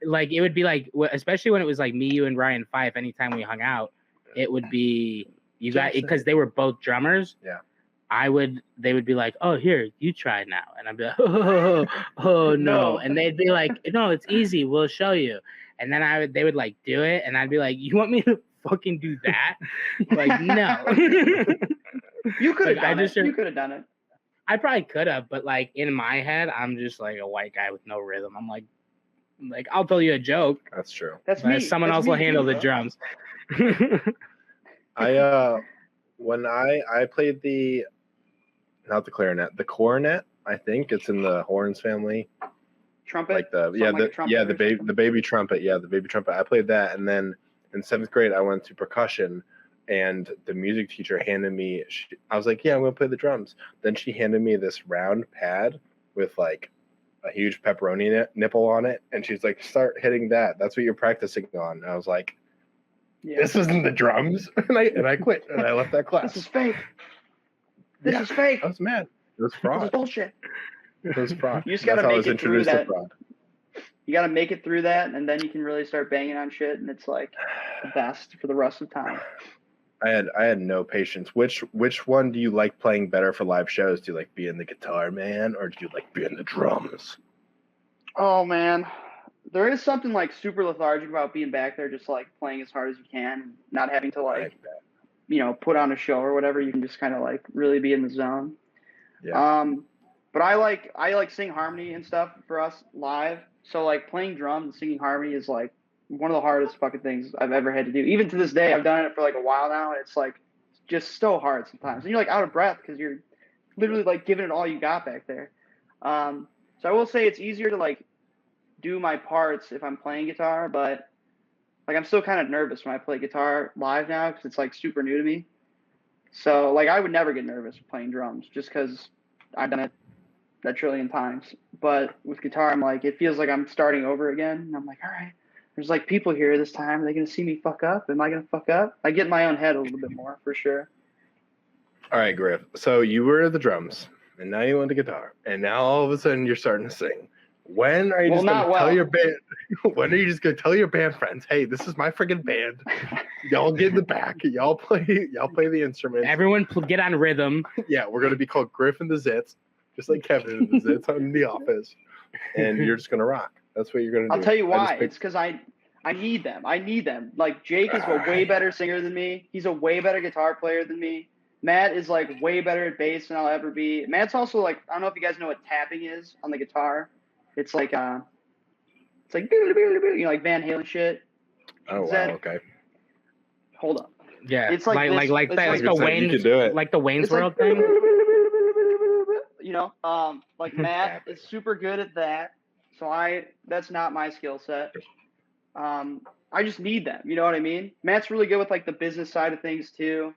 like, it would be like, especially when it was like me, you, and Ryan Fife, anytime we hung out, it would be, you guys, because they were both drummers. Yeah. They would be like, oh, here, you try now. And I'd be like, oh, no. And they'd be like, no, it's easy. We'll show you. And then they would like do it. And I'd be like, you want me to fucking do that? Like, no. You could have done it. You could have done it. I probably could have, but like in my head, I'm just like a white guy with no rhythm. I'm like I'll tell you a joke. That's true. That's me. Someone else will handle the drums. When I played not the clarinet, the cornet, I think it's in the horns family. Trumpet. Like the baby trumpet. Yeah, the baby trumpet. I played that, and then in 7th grade, I went to percussion. And the music teacher handed me, I was like, yeah, I'm going to play the drums. Then she handed me this round pad with like a huge pepperoni nipple on it. And she's like, start hitting that. That's what you're practicing on. And I was like, this isn't the drums. And I quit. And I left that class. This is fake. This is fake. I was mad. It was fraud. This is bullshit. It was fraud. You just got to make it through that. You got to make it through that. And then you can really start banging on shit. And it's like the best for the rest of time. I had no patience. Which one do you like playing better for live shows? Do you like being the guitar man, or do you like being the drums? Oh man, there is something like super lethargic about being back there, just like playing as hard as you can, not having to like put on a show or whatever. You can just kind of like really be in the zone. Yeah. But I like sing harmony and stuff for us live. So like playing drums and singing harmony is like one of the hardest fucking things I've ever had to do. Even to this day, I've done it for like a while now, and it's like just so hard sometimes. And you're like out of breath because you're literally like giving it all you got back there. So I will say it's easier to like do my parts if I'm playing guitar, but like I'm still kind of nervous when I play guitar live now because it's like super new to me. So like I would never get nervous playing drums just because I've done it a trillion times. But with guitar, I'm like, it feels like I'm starting over again. And I'm like, all right, there's like people here this time. Are they going to see me fuck up? Am I going to fuck up? I get in my own head a little bit more for sure. All right, Griff. So you were the drums, and now you want the guitar, and now all of a sudden you're starting to sing. When are you just going to tell your band? When are you just going to tell your band friends, hey, this is my friggin' band. Y'all get in the back. Y'all play the instruments. Everyone get on rhythm. Yeah, we're going to be called Griffin the Zits, just like Kevin in the Zits in The Office. And you're just going to rock. That's what you're going to do. I'll tell you why. It's because I need them. I need them. Like Jake is a way better singer than me. He's a way better guitar player than me. Matt is like way better at bass than I'll ever be. Matt's also like, I don't know if you guys know what tapping is on the guitar. It's like like Van Halen shit. Oh wow, okay. Hold up. Yeah, it's like the Wayne's, like the Wayne's World thing. Like Matt is super good at that. So that's not my skill set. I just need them. You know what I mean? Matt's really good with like the business side of things too.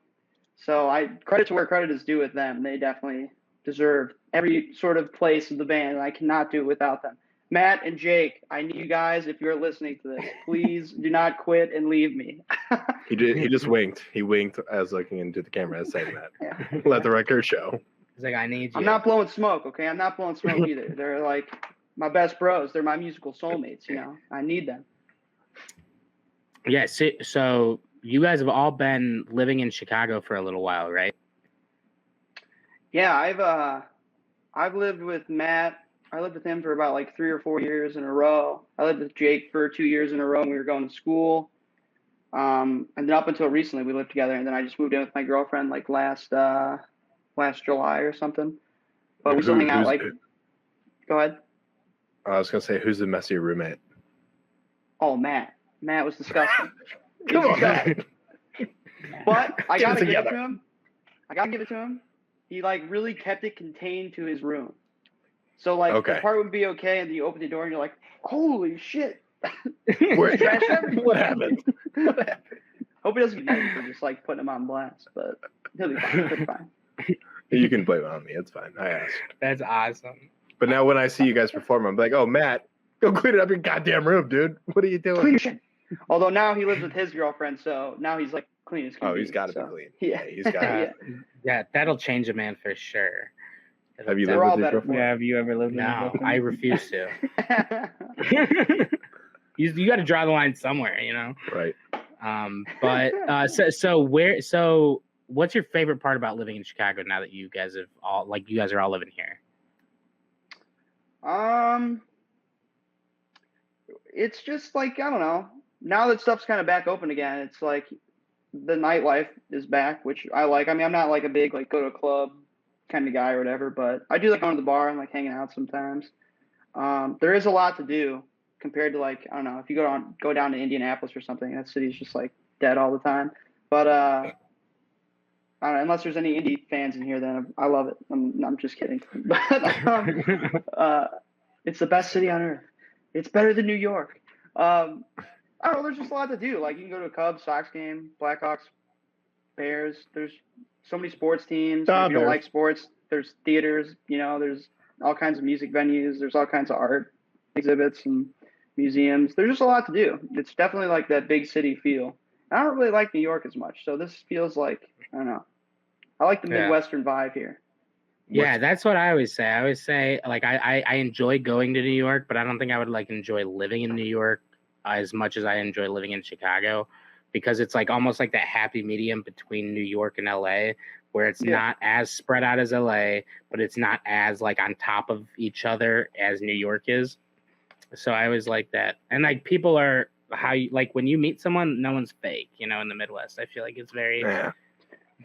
So credit to where credit is due with them. They definitely deserve every sort of place in the band, and I cannot do it without them. Matt and Jake, I need you guys, if you're listening to this, please do not quit and leave me. He just winked. He winked as looking into the camera as saying that. Yeah. Let the record show. He's like, I need you. I'm not blowing smoke, okay? I'm not blowing smoke either. They're like my best bros. They're my musical soulmates, I need them. Yeah, so you guys have all been living in Chicago for a little while, right? Yeah, I've lived with Matt. I lived with him for about like 3 or 4 years in a row. I lived with Jake for 2 years in a row when we were going to school. And then up until recently, we lived together. And then I just moved in with my girlfriend like last July or something. But we still hang out. Like, go ahead. I was gonna say, who's the messy roommate? Oh, Matt. Matt was disgusting. Come on, Matt. But I gotta give it to him. He like really kept it contained to his room. So like the part would be okay, and then you open the door and you're like, holy shit. What happened? Hope he doesn't get mad for just like putting him on blast, but he'll be fine. He'll be fine. You can blame it on me. It's fine. I asked. That's awesome. But now when I see you guys perform, I'm like, oh, Matt, go clean it up your goddamn room, dude. What are you doing? Clean your shit. Although now he lives with his girlfriend, so now he's like clean as can be. Oh, he's got to be clean. Yeah, he's got to. Yeah, that'll change a man for sure. Have you lived with your girlfriend? Yeah, have you ever lived with your No, girlfriend? I refuse to. You got to draw the line somewhere, Right. But so what's your favorite part about living in Chicago now that you guys are all living here? It's just like, I don't know. Now that stuff's kind of back open again, it's like the nightlife is back, which I like. I mean, I'm not like a big like go to a club kind of guy or whatever, but I do like going to the bar and like hanging out sometimes. There is a lot to do compared to like, I don't know, if you go down to Indianapolis or something, that city's just like dead all the time. But I don't know, unless there's any Indy fans in here, then I love it. I'm just kidding. But it's the best city on earth. It's better than New York. I don't know. There's just a lot to do. Like you can go to a Cubs, Sox game, Blackhawks, Bears. There's so many sports teams. If you don't like sports, there's theaters. There's all kinds of music venues. There's all kinds of art exhibits and museums. There's just a lot to do. It's definitely like that big city feel. I don't really like New York as much, so this feels like, I don't know. I like the Midwestern vibe here. Yeah, that's what I always say. I always say, like, I enjoy going to New York, but I don't think I would, like, enjoy living in New York as much as I enjoy living in Chicago. because it's like almost like that happy medium between New York and LA, where it's not as spread out as LA, but it's not as like on top of each other as New York is. So I always like that. And like people are how you like when you meet someone, no one's fake, you know, in the Midwest. I feel like it's very Yeah.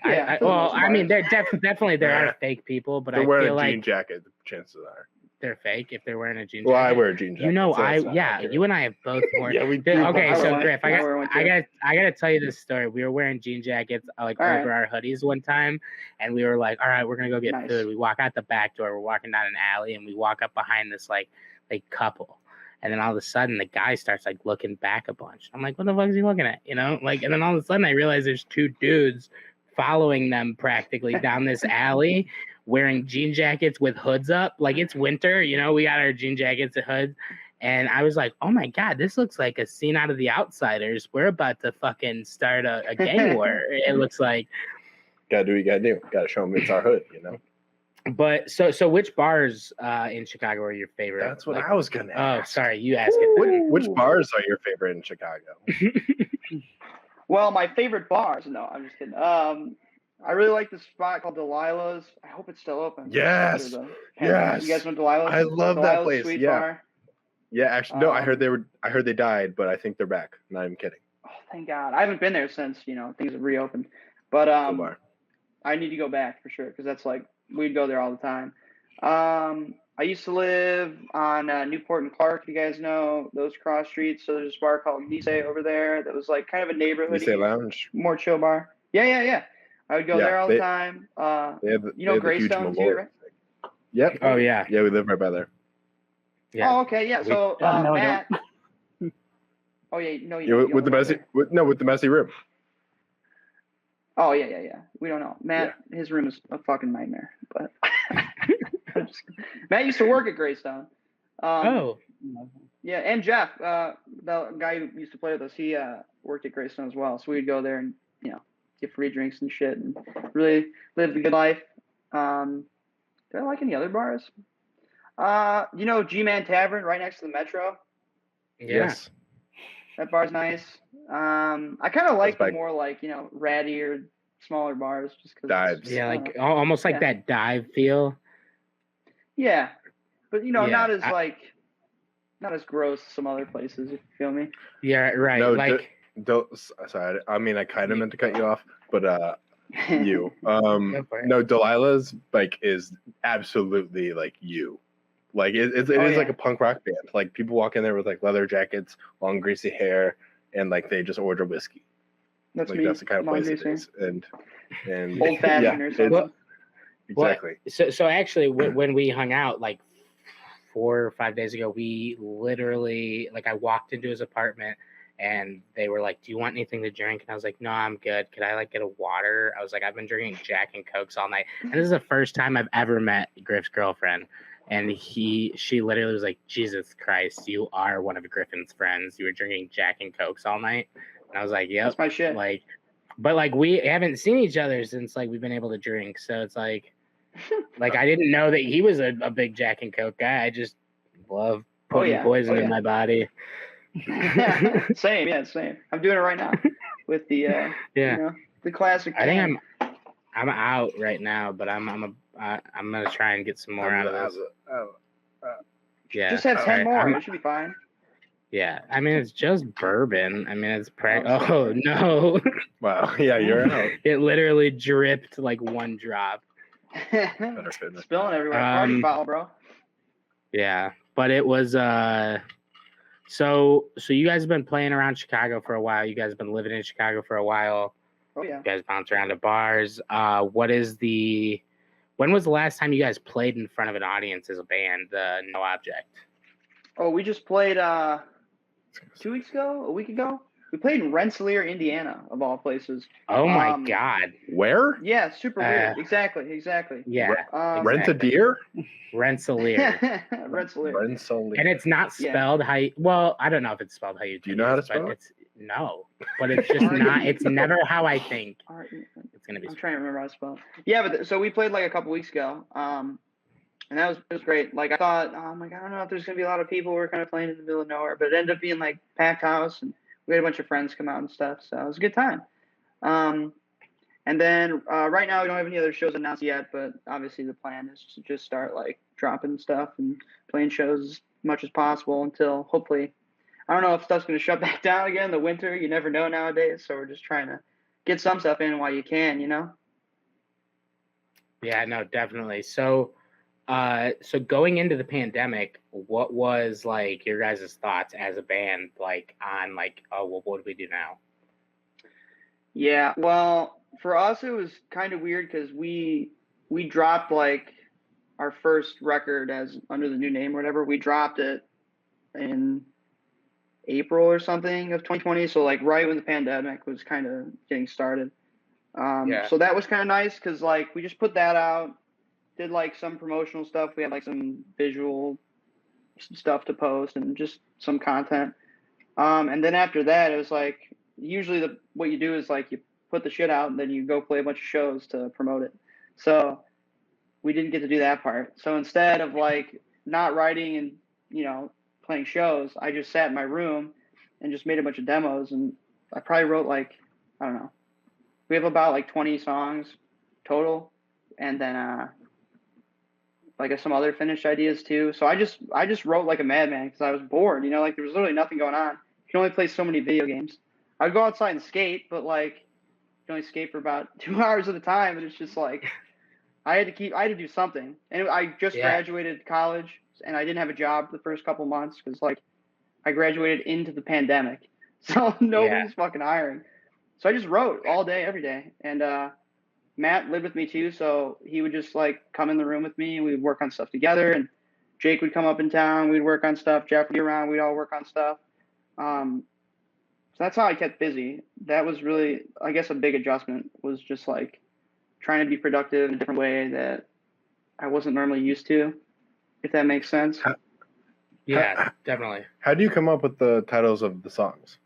Yeah. I mean, there definitely there are fake people, but They're I wearing feel a jean like jacket. The chances are. they're fake if they're wearing a jean Well, jacket. I wear a jean jacket. You know, so that's not accurate. you and I have both worn. Yeah, we Okay, I so wear Griff, one. I wear one too. I gotta tell you this story. We were wearing jean jackets like All over our hoodies one time, and we were like, "All right, we're gonna go get Nice. food." We walk out the back door. We're walking down an alley, and we walk up behind this like couple, and then all of a sudden the guy starts like looking back a bunch. I'm like, "What the fuck is he looking at?" You know, like, and then all of a sudden I realize there's two dudes following them practically down this alley, wearing jean jackets with hoods up. Like it's winter, you know, we got our jean jackets and hoods. And I was like, oh my God, this looks like a scene out of The Outsiders. We're about to fucking start a gang war. It looks like. Gotta do what you gotta do. Gotta show them it's our hood, you know? But so which bars in Chicago are your favorite? That's what Like, I was gonna ask. sorry, you ask it then. Which bars are your favorite in Chicago? Well, my favorite bars. No, I'm just kidding. I really like this spot called Delilah's. I hope it's still open. Yes. Yes. You guys know Delilah's? I love that place. Sweet Yeah. Bar. Yeah, actually, no. I heard they died, but I think they're back. Not even kidding. Oh, thank God. I haven't been there since things have reopened. But Cool bar. I need to go back for sure because that's like we'd go there all the time. I used to live on Newport and Clark. You guys know those cross streets. So there's this bar called Nice over there that was like kind of a neighborhood. Nice Lounge. More chill bar. Yeah. I would go there all the time. They have the Greystone huge too, right? Yep. Oh yeah. Yeah, we live right by there. Yeah. Oh, okay. Yeah. So no, we Matt. Oh yeah. No, you Yeah, don't. with the messy. With the messy room. Oh yeah. We don't know. Matt, his room is a fucking nightmare. But Matt used to work at Greystone. Yeah, and Jeff, the guy who used to play with us, he worked at Greystone as well. So we'd go there and get free drinks and shit, and really live the good life. Did I like any other bars? G-Man Tavern right next to the Metro. Yeah. Yes. That bar's nice. I kind of like the like- more like rattier, smaller bars, just because Dives. Yeah, like almost like that dive feel. Yeah, but Yeah, not as not as gross as some other places. If you feel me. Yeah, right. No, like sorry. I mean, I kind of meant to cut you off, but you. Go for it. No, Delilah's like is absolutely like you. Like it is like a punk rock band. Like people walk in there with like leather jackets, long greasy hair, and like they just order whiskey. That's Like me. that's the kind of long place it greasy. is. And Old fashioned or something. it's- exactly. So actually, when we hung out like 4 or 5 days ago, we literally like I walked into his apartment and they were like, "Do you want anything to drink?" And I was like, "No, I'm good. Could I like get a water?" I was like, "I've been drinking Jack and Cokes all night." And this is the first time I've ever met Griff's girlfriend. And she literally was like, "Jesus Christ, you are one of Griffin's friends. You were drinking Jack and Cokes all night." And I was like, "Yep." That's my shit. Like, but like we haven't seen each other since like we've been able to drink. So it's like I didn't know that he was a big Jack and Coke guy. I just love putting poison in my body. Same. I'm doing it right now with the the classic. I think I'm out right now, but I'm gonna try and get some more out of this. Yeah, just have 10 more. It should be fine. Yeah, I mean it's just bourbon. I mean it's oh no! Wow. Yeah, you're out. It literally dripped like one drop. Better fitness. Spilling everywhere. Party foul, bro. Yeah, but it was so you guys have been playing around Chicago for a while. You guys have been living in Chicago for a while. Oh yeah. You guys bounce around to bars. When was the last time you guys played in front of an audience as a band, the No Object? Oh, we just played 2 weeks ago, a week ago. We played in Rensselaer, Indiana, of all places. Oh my God. Where? Yeah, super weird. Exactly. Yeah. Rent a deer? Rensselaer. Rensselaer. And it's not spelled how you, well, I don't know if it's spelled how you Do you know how to but spell it? No, but it's just not, it's never how I think it's going to be. I'm trying to remember how to spell it. Yeah, but so we played like a couple weeks ago. And it was great. Like I thought, I don't know if there's gonna be a lot of people. We're kind of playing in the middle of nowhere, but it ended up being like packed house, and we had a bunch of friends come out and stuff, so it was a good time. And then right now we don't have any other shows announced yet, but obviously the plan is to just start like dropping stuff and playing shows as much as possible until hopefully, I don't know if stuff's going to shut back down again in the winter. You never know nowadays, so we're just trying to get some stuff in while you can, you know? Yeah, no, definitely. So, so going into the pandemic, what was like your guys' thoughts as a band, like on like, oh, well, what do we do now? Yeah, well, for us it was kind of weird because we dropped like our first record as under the new name or whatever. We dropped it in April or something of 2020, so like right when the pandemic was kind of getting started. Yeah. So that was kind of nice because like we just put that out, did like some promotional stuff. We had like some visual stuff to post and just some content. And then after that, it was like usually what you do is like you put the shit out and then you go play a bunch of shows to promote it. So we didn't get to do that part. So instead of like not writing and, you know, playing shows, I just sat in my room and just made a bunch of demos. And I probably wrote like, I don't know, we have about like 20 songs total. And then like some other finished ideas too. So I just wrote like a madman because I was bored, you know, like there was literally nothing going on. You can only play so many video games. I'd go outside and skate, but like you can only skate for about 2 hours at a time. And it's just like, I had to do something. And I just graduated college and I didn't have a job the first couple months because like I graduated into the pandemic. So nobody's fucking hiring. So I just wrote all day, every day. And Matt lived with me too. So he would just like come in the room with me and we'd work on stuff together. And Jake would come up in town. We'd work on stuff. Jeff would be around. We'd all work on stuff. So that's how I kept busy. That was really, I guess, a big adjustment was just like trying to be productive in a different way that I wasn't normally used to, if that makes sense. Yeah, definitely. How do you come up with the titles of the songs?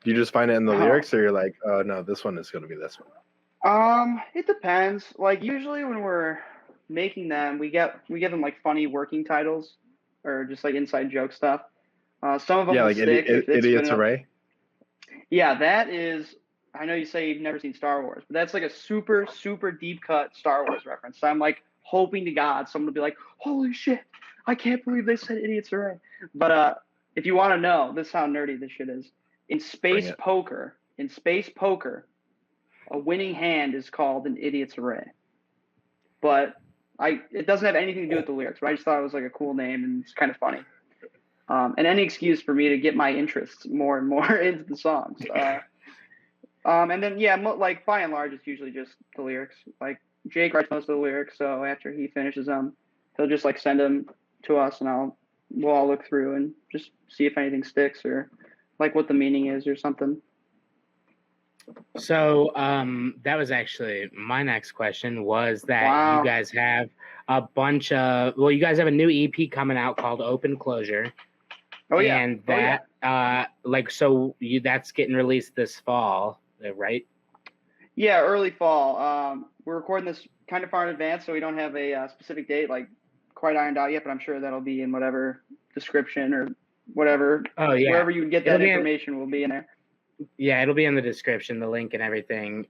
Do you just find it in the lyrics, or you're like, oh no, this one is going to be this one? It depends. Like usually when we're making them, we give them like funny working titles or just like inside joke stuff. Some of them like stick. Idiot's Array. Yeah, that is. I know you say you've never seen Star Wars, but that's like a super, super deep cut Star Wars reference. So I'm like hoping to God someone will be like, holy shit, I can't believe they said Idiot's Array. But if you want to know, this is how nerdy this shit is. In space poker, a winning hand is called an Idiot's Array. But it doesn't have anything to do with the lyrics, but I just thought it was like a cool name and it's kind of funny. And any excuse for me to get my interests more and more into the songs. And then, like by and large, it's usually just the lyrics. Like Jake writes most of the lyrics, so after he finishes them, he'll just like send them to us, and we'll all look through and just see if anything sticks or like what the meaning is or something. So that was actually my next question was that you guys have a bunch of, well, you guys have a new EP coming out called Open Closure. Oh yeah. And that that's getting released this fall, right? Yeah, early fall. We're recording this kind of far in advance, so we don't have a specific date like quite ironed out yet, but I'm sure that'll be in whatever description or whatever. Oh yeah. Wherever you get that information will be in there. Yeah, it'll be in the description. The link and everything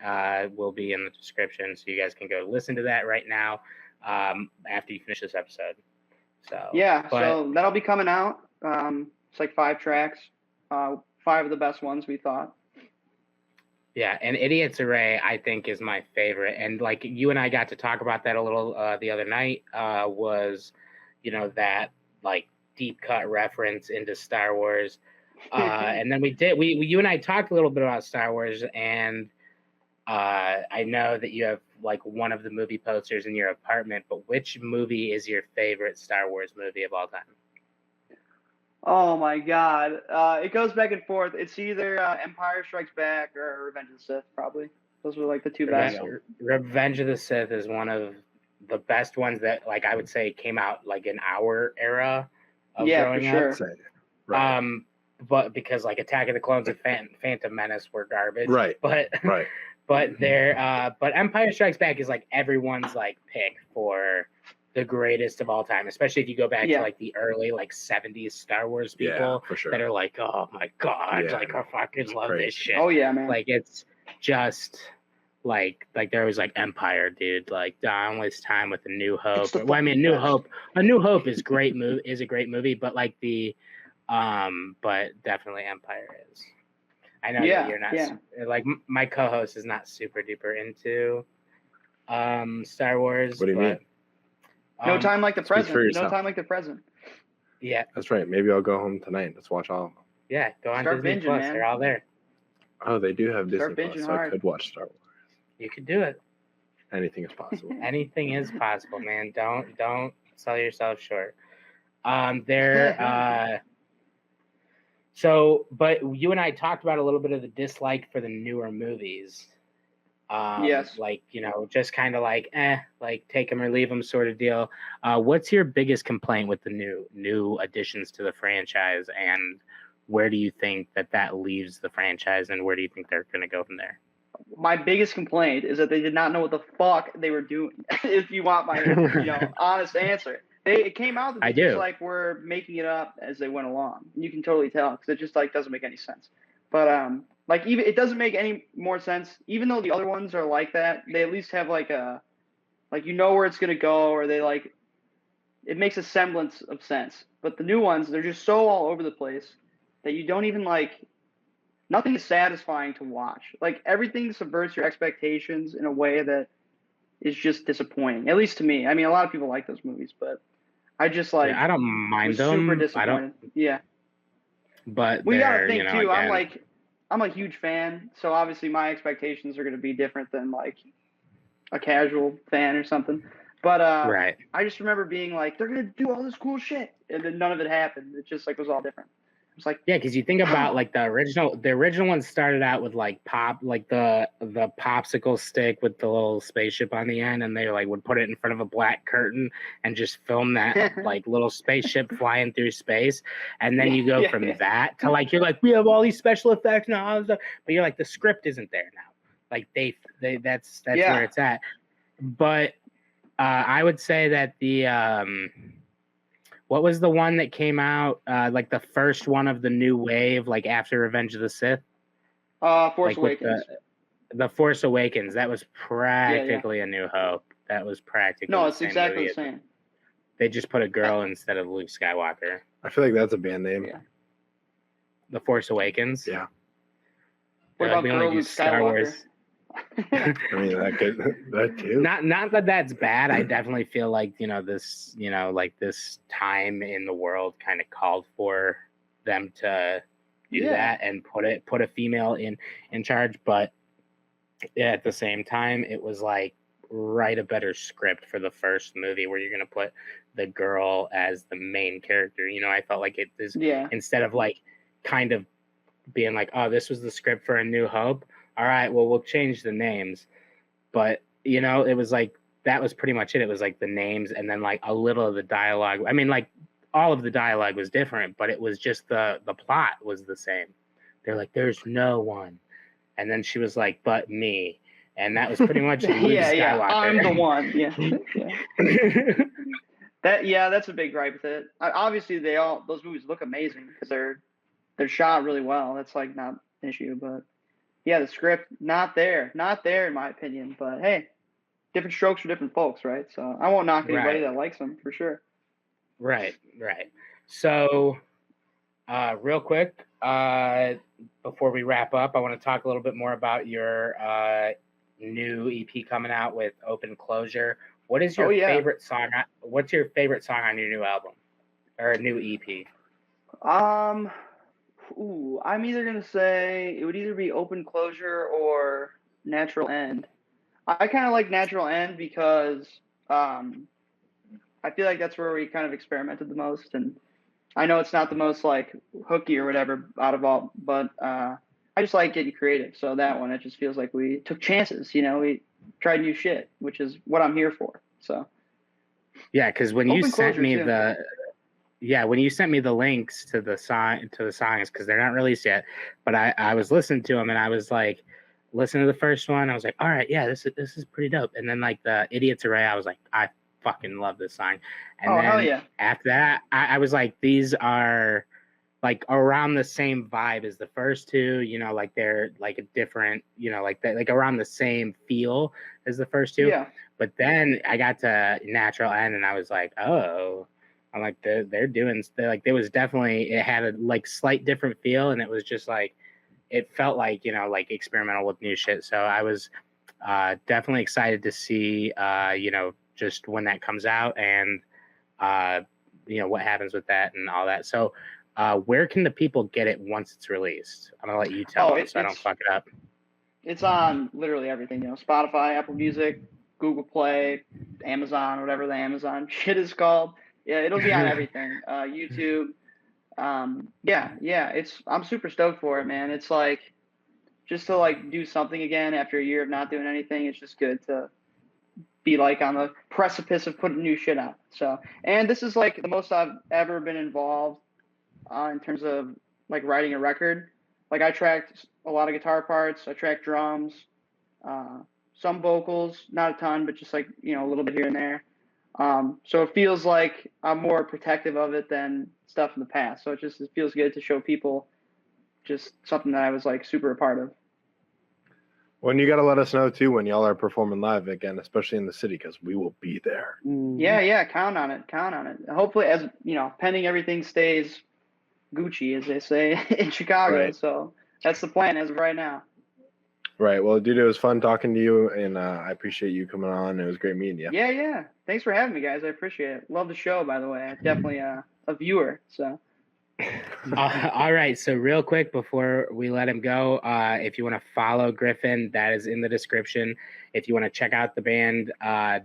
will be in the description, so you guys can go listen to that right now after you finish this episode. So so that'll be coming out. It's like 5 tracks, 5 of the best ones we thought. Yeah, and Idiot's Array I think is my favorite, and like you and I got to talk about that a little the other night. Was that like deep cut reference into Star Wars. And then you and I talked a little bit about Star Wars, and I know that you have like one of the movie posters in your apartment, but which movie is your favorite Star Wars movie of all time? Oh my God. It goes back and forth. It's either Empire Strikes Back or Revenge of the Sith, probably. Those were like the two best. Revenge of the Sith is one of the best ones that like I would say came out like in our era of growing up. Right. But because like Attack of the Clones and Phantom Menace were garbage. Right. But right. but Empire Strikes Back is like everyone's like pick for the greatest of all time, especially if you go back Yeah. to like the early like 70s Star Wars people for sure. that are like, oh my god, Yeah, like I fucking love crazy. this shit. Oh yeah, man. Like it's just like there was like Empire, dude. Like don't waste time with A New Hope. the Well, I mean, fucking best. A New Hope is a great movie, but like but definitely Empire is. I know Yeah, that you're not yeah. like my co-host is not super duper into Star Wars. What do you mean? No time like the speak for present. No yourself. time like the present. Yeah, That's right. Maybe I'll go home tonight. Let's watch all of them. yeah. Go on Start Disney binging, Plus. man. They're all there. Oh, they do have Disney Start Plus, binging so I hard. could watch Star Wars. You could do it. Anything is possible. Anything is possible, man. Don't sell yourself short. But you and I talked about a little bit of the dislike for the newer movies. Yes. Like, just kind of like, like take them or leave them sort of deal. What's your biggest complaint with the new additions to the franchise, and where do you think that leaves the franchise, and where do you think they're going to go from there? My biggest complaint is that they did not know what the fuck they were doing. If you want my, honest answer, it came out that they just like were making it up as they went along. You can totally tell because it just like doesn't make any sense. But like even it doesn't make any more sense. Even though the other ones are like that, they at least have like a where it's gonna go, or they like it makes a semblance of sense. But the new ones, they're just so all over the place that you don't even like. Nothing is satisfying to watch. Like everything subverts your expectations in a way that is just disappointing. At least to me. I mean, a lot of people like those movies, but I just like. I don't mind was them. Super disappointed. Yeah. But we gotta think too. Again, I'm a huge fan, so obviously my expectations are going to be different than like a casual fan or something. But right. I just remember being like, they're going to do all this cool shit, and then none of it happened. It just like was all different. It's like, yeah, because you think about like the original one started out with like the popsicle stick with the little spaceship on the end, and they like would put it in front of a black curtain and just film that like little spaceship flying through space, and then you go from that to like you're like we have all these special effects now, but you're like the script isn't there now, like they that's where it's at. But I would say that the what was the one that came out, like the first one of the new wave, like after Revenge of the Sith? Force Awakens. The Force Awakens. That was practically A New Hope. That was practically no, it's exactly the same. They just put a girl instead of Luke Skywalker. I feel like that's a band name. Yeah. The Force Awakens. Yeah. What about girl Luke Skywalker? I mean, that too. Not that that's bad. I definitely feel like this this time in the world kind of called for them to do that and put a female in charge. But at the same time, it was like write a better script for the first movie where you're gonna put the girl as the main character. I felt like it is instead of like kind of being like, oh, this was the script for A New Hope. All right, well, we'll change the names. But, it was like, that was pretty much it. It was like the names and then like a little of the dialogue. I mean, like all of the dialogue was different, but it was just the plot was the same. They're like, there's no one. And then she was like, but me. And that was pretty much Luke Skywalker. I'm the one. That's a big gripe with it. Obviously, those movies look amazing because they're shot really well. That's like not an issue, but yeah, the script not there in my opinion. But hey, different strokes for different folks, right? So I won't knock anybody that likes them for sure. Right. So, real quick, before we wrap up, I want to talk a little bit more about your new EP coming out with Open Closure. What is your favorite song? What's your favorite song on your new album or new EP? I'm either going to say it would either be Open Closure or Natural End. I kind of like Natural End because I feel like that's where we kind of experimented the most. And I know it's not the most like hooky or whatever out of all, but I just like getting creative. So that one, it just feels like we took chances, we tried new shit, which is what I'm here for. So. Yeah, because when you sent me when you sent me the links to the songs, because they're not released yet, but I was listening to them and I was like, listen to the first one. I was like, all right, yeah, this is pretty dope. And then like the Idiot's Array, I was like, I fucking love this song. And Oh, then hell yeah. after that, I was like, these are like around the same vibe as the first two, you know, like they're like a different, you know, like like around the same feel as the first two. Yeah. But then I got to Natural End and I was like, oh, I'm like, they're doing, they're like, there was definitely, it had a like slight different feel. And it was just like, it felt like, you know, like experimental with new shit. So I was definitely excited to see, you know, just when that comes out and, you know, what happens with that and all that. So where can the people get it once it's released? I'm going to let you tell them so I don't fuck it up. It's on literally everything, you know, Spotify, Apple Music, Google Play, Amazon, whatever the Amazon shit is called. Yeah, it'll be on everything. YouTube. Yeah. I'm super stoked for it, man. It's like just to like do something again after a year of not doing anything. It's just good to be like on the precipice of putting new shit out. So, and this is like the most I've ever been involved in terms of like writing a record. Like I tracked a lot of guitar parts. I tracked drums, some vocals, not a ton, but just like, you know, a little bit here and there. So it feels like I'm more protective of it than stuff in the past. So it feels good to show people just something that I was like super a part of. Well, and you got to let us know too when y'all are performing live again, especially in the city, because we will be there. Yeah, count on it. Hopefully, as you know, pending everything stays Gucci, as they say in Chicago. Right. So that's the plan as of right now. Right. Well, dude, it was fun talking to you, and I appreciate you coming on. It was great meeting you. Yeah. Thanks for having me, guys. I appreciate it. Love the show, by the way. I'm definitely a viewer. So. All right. So real quick before we let him go, if you want to follow Griffin, that is in the description. If you want to check out the band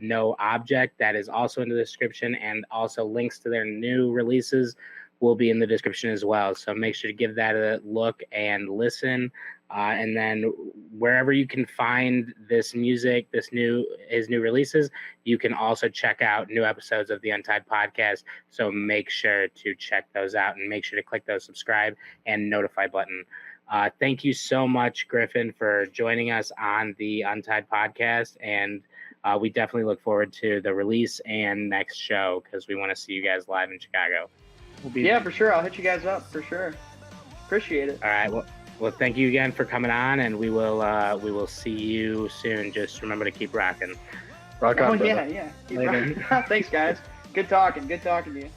No Object, that is also in the description, and also links to their new releases will be in the description as well. So make sure to give that a look and listen. And then wherever you can find this music, his new releases, you can also check out new episodes of the Untied podcast. So make sure to check those out and make sure to click those subscribe and notify button. Thank you so much, Griffin, for joining us on the Untied podcast. And we definitely look forward to the release and next show because we want to see you guys live in Chicago. Yeah, for sure. I'll hit you guys up for sure. Appreciate it. All right. Well, thank you again for coming on, and we will see you soon. Just remember to keep rocking. Rock on, brother. Yeah. Thanks, guys. Good talking to you.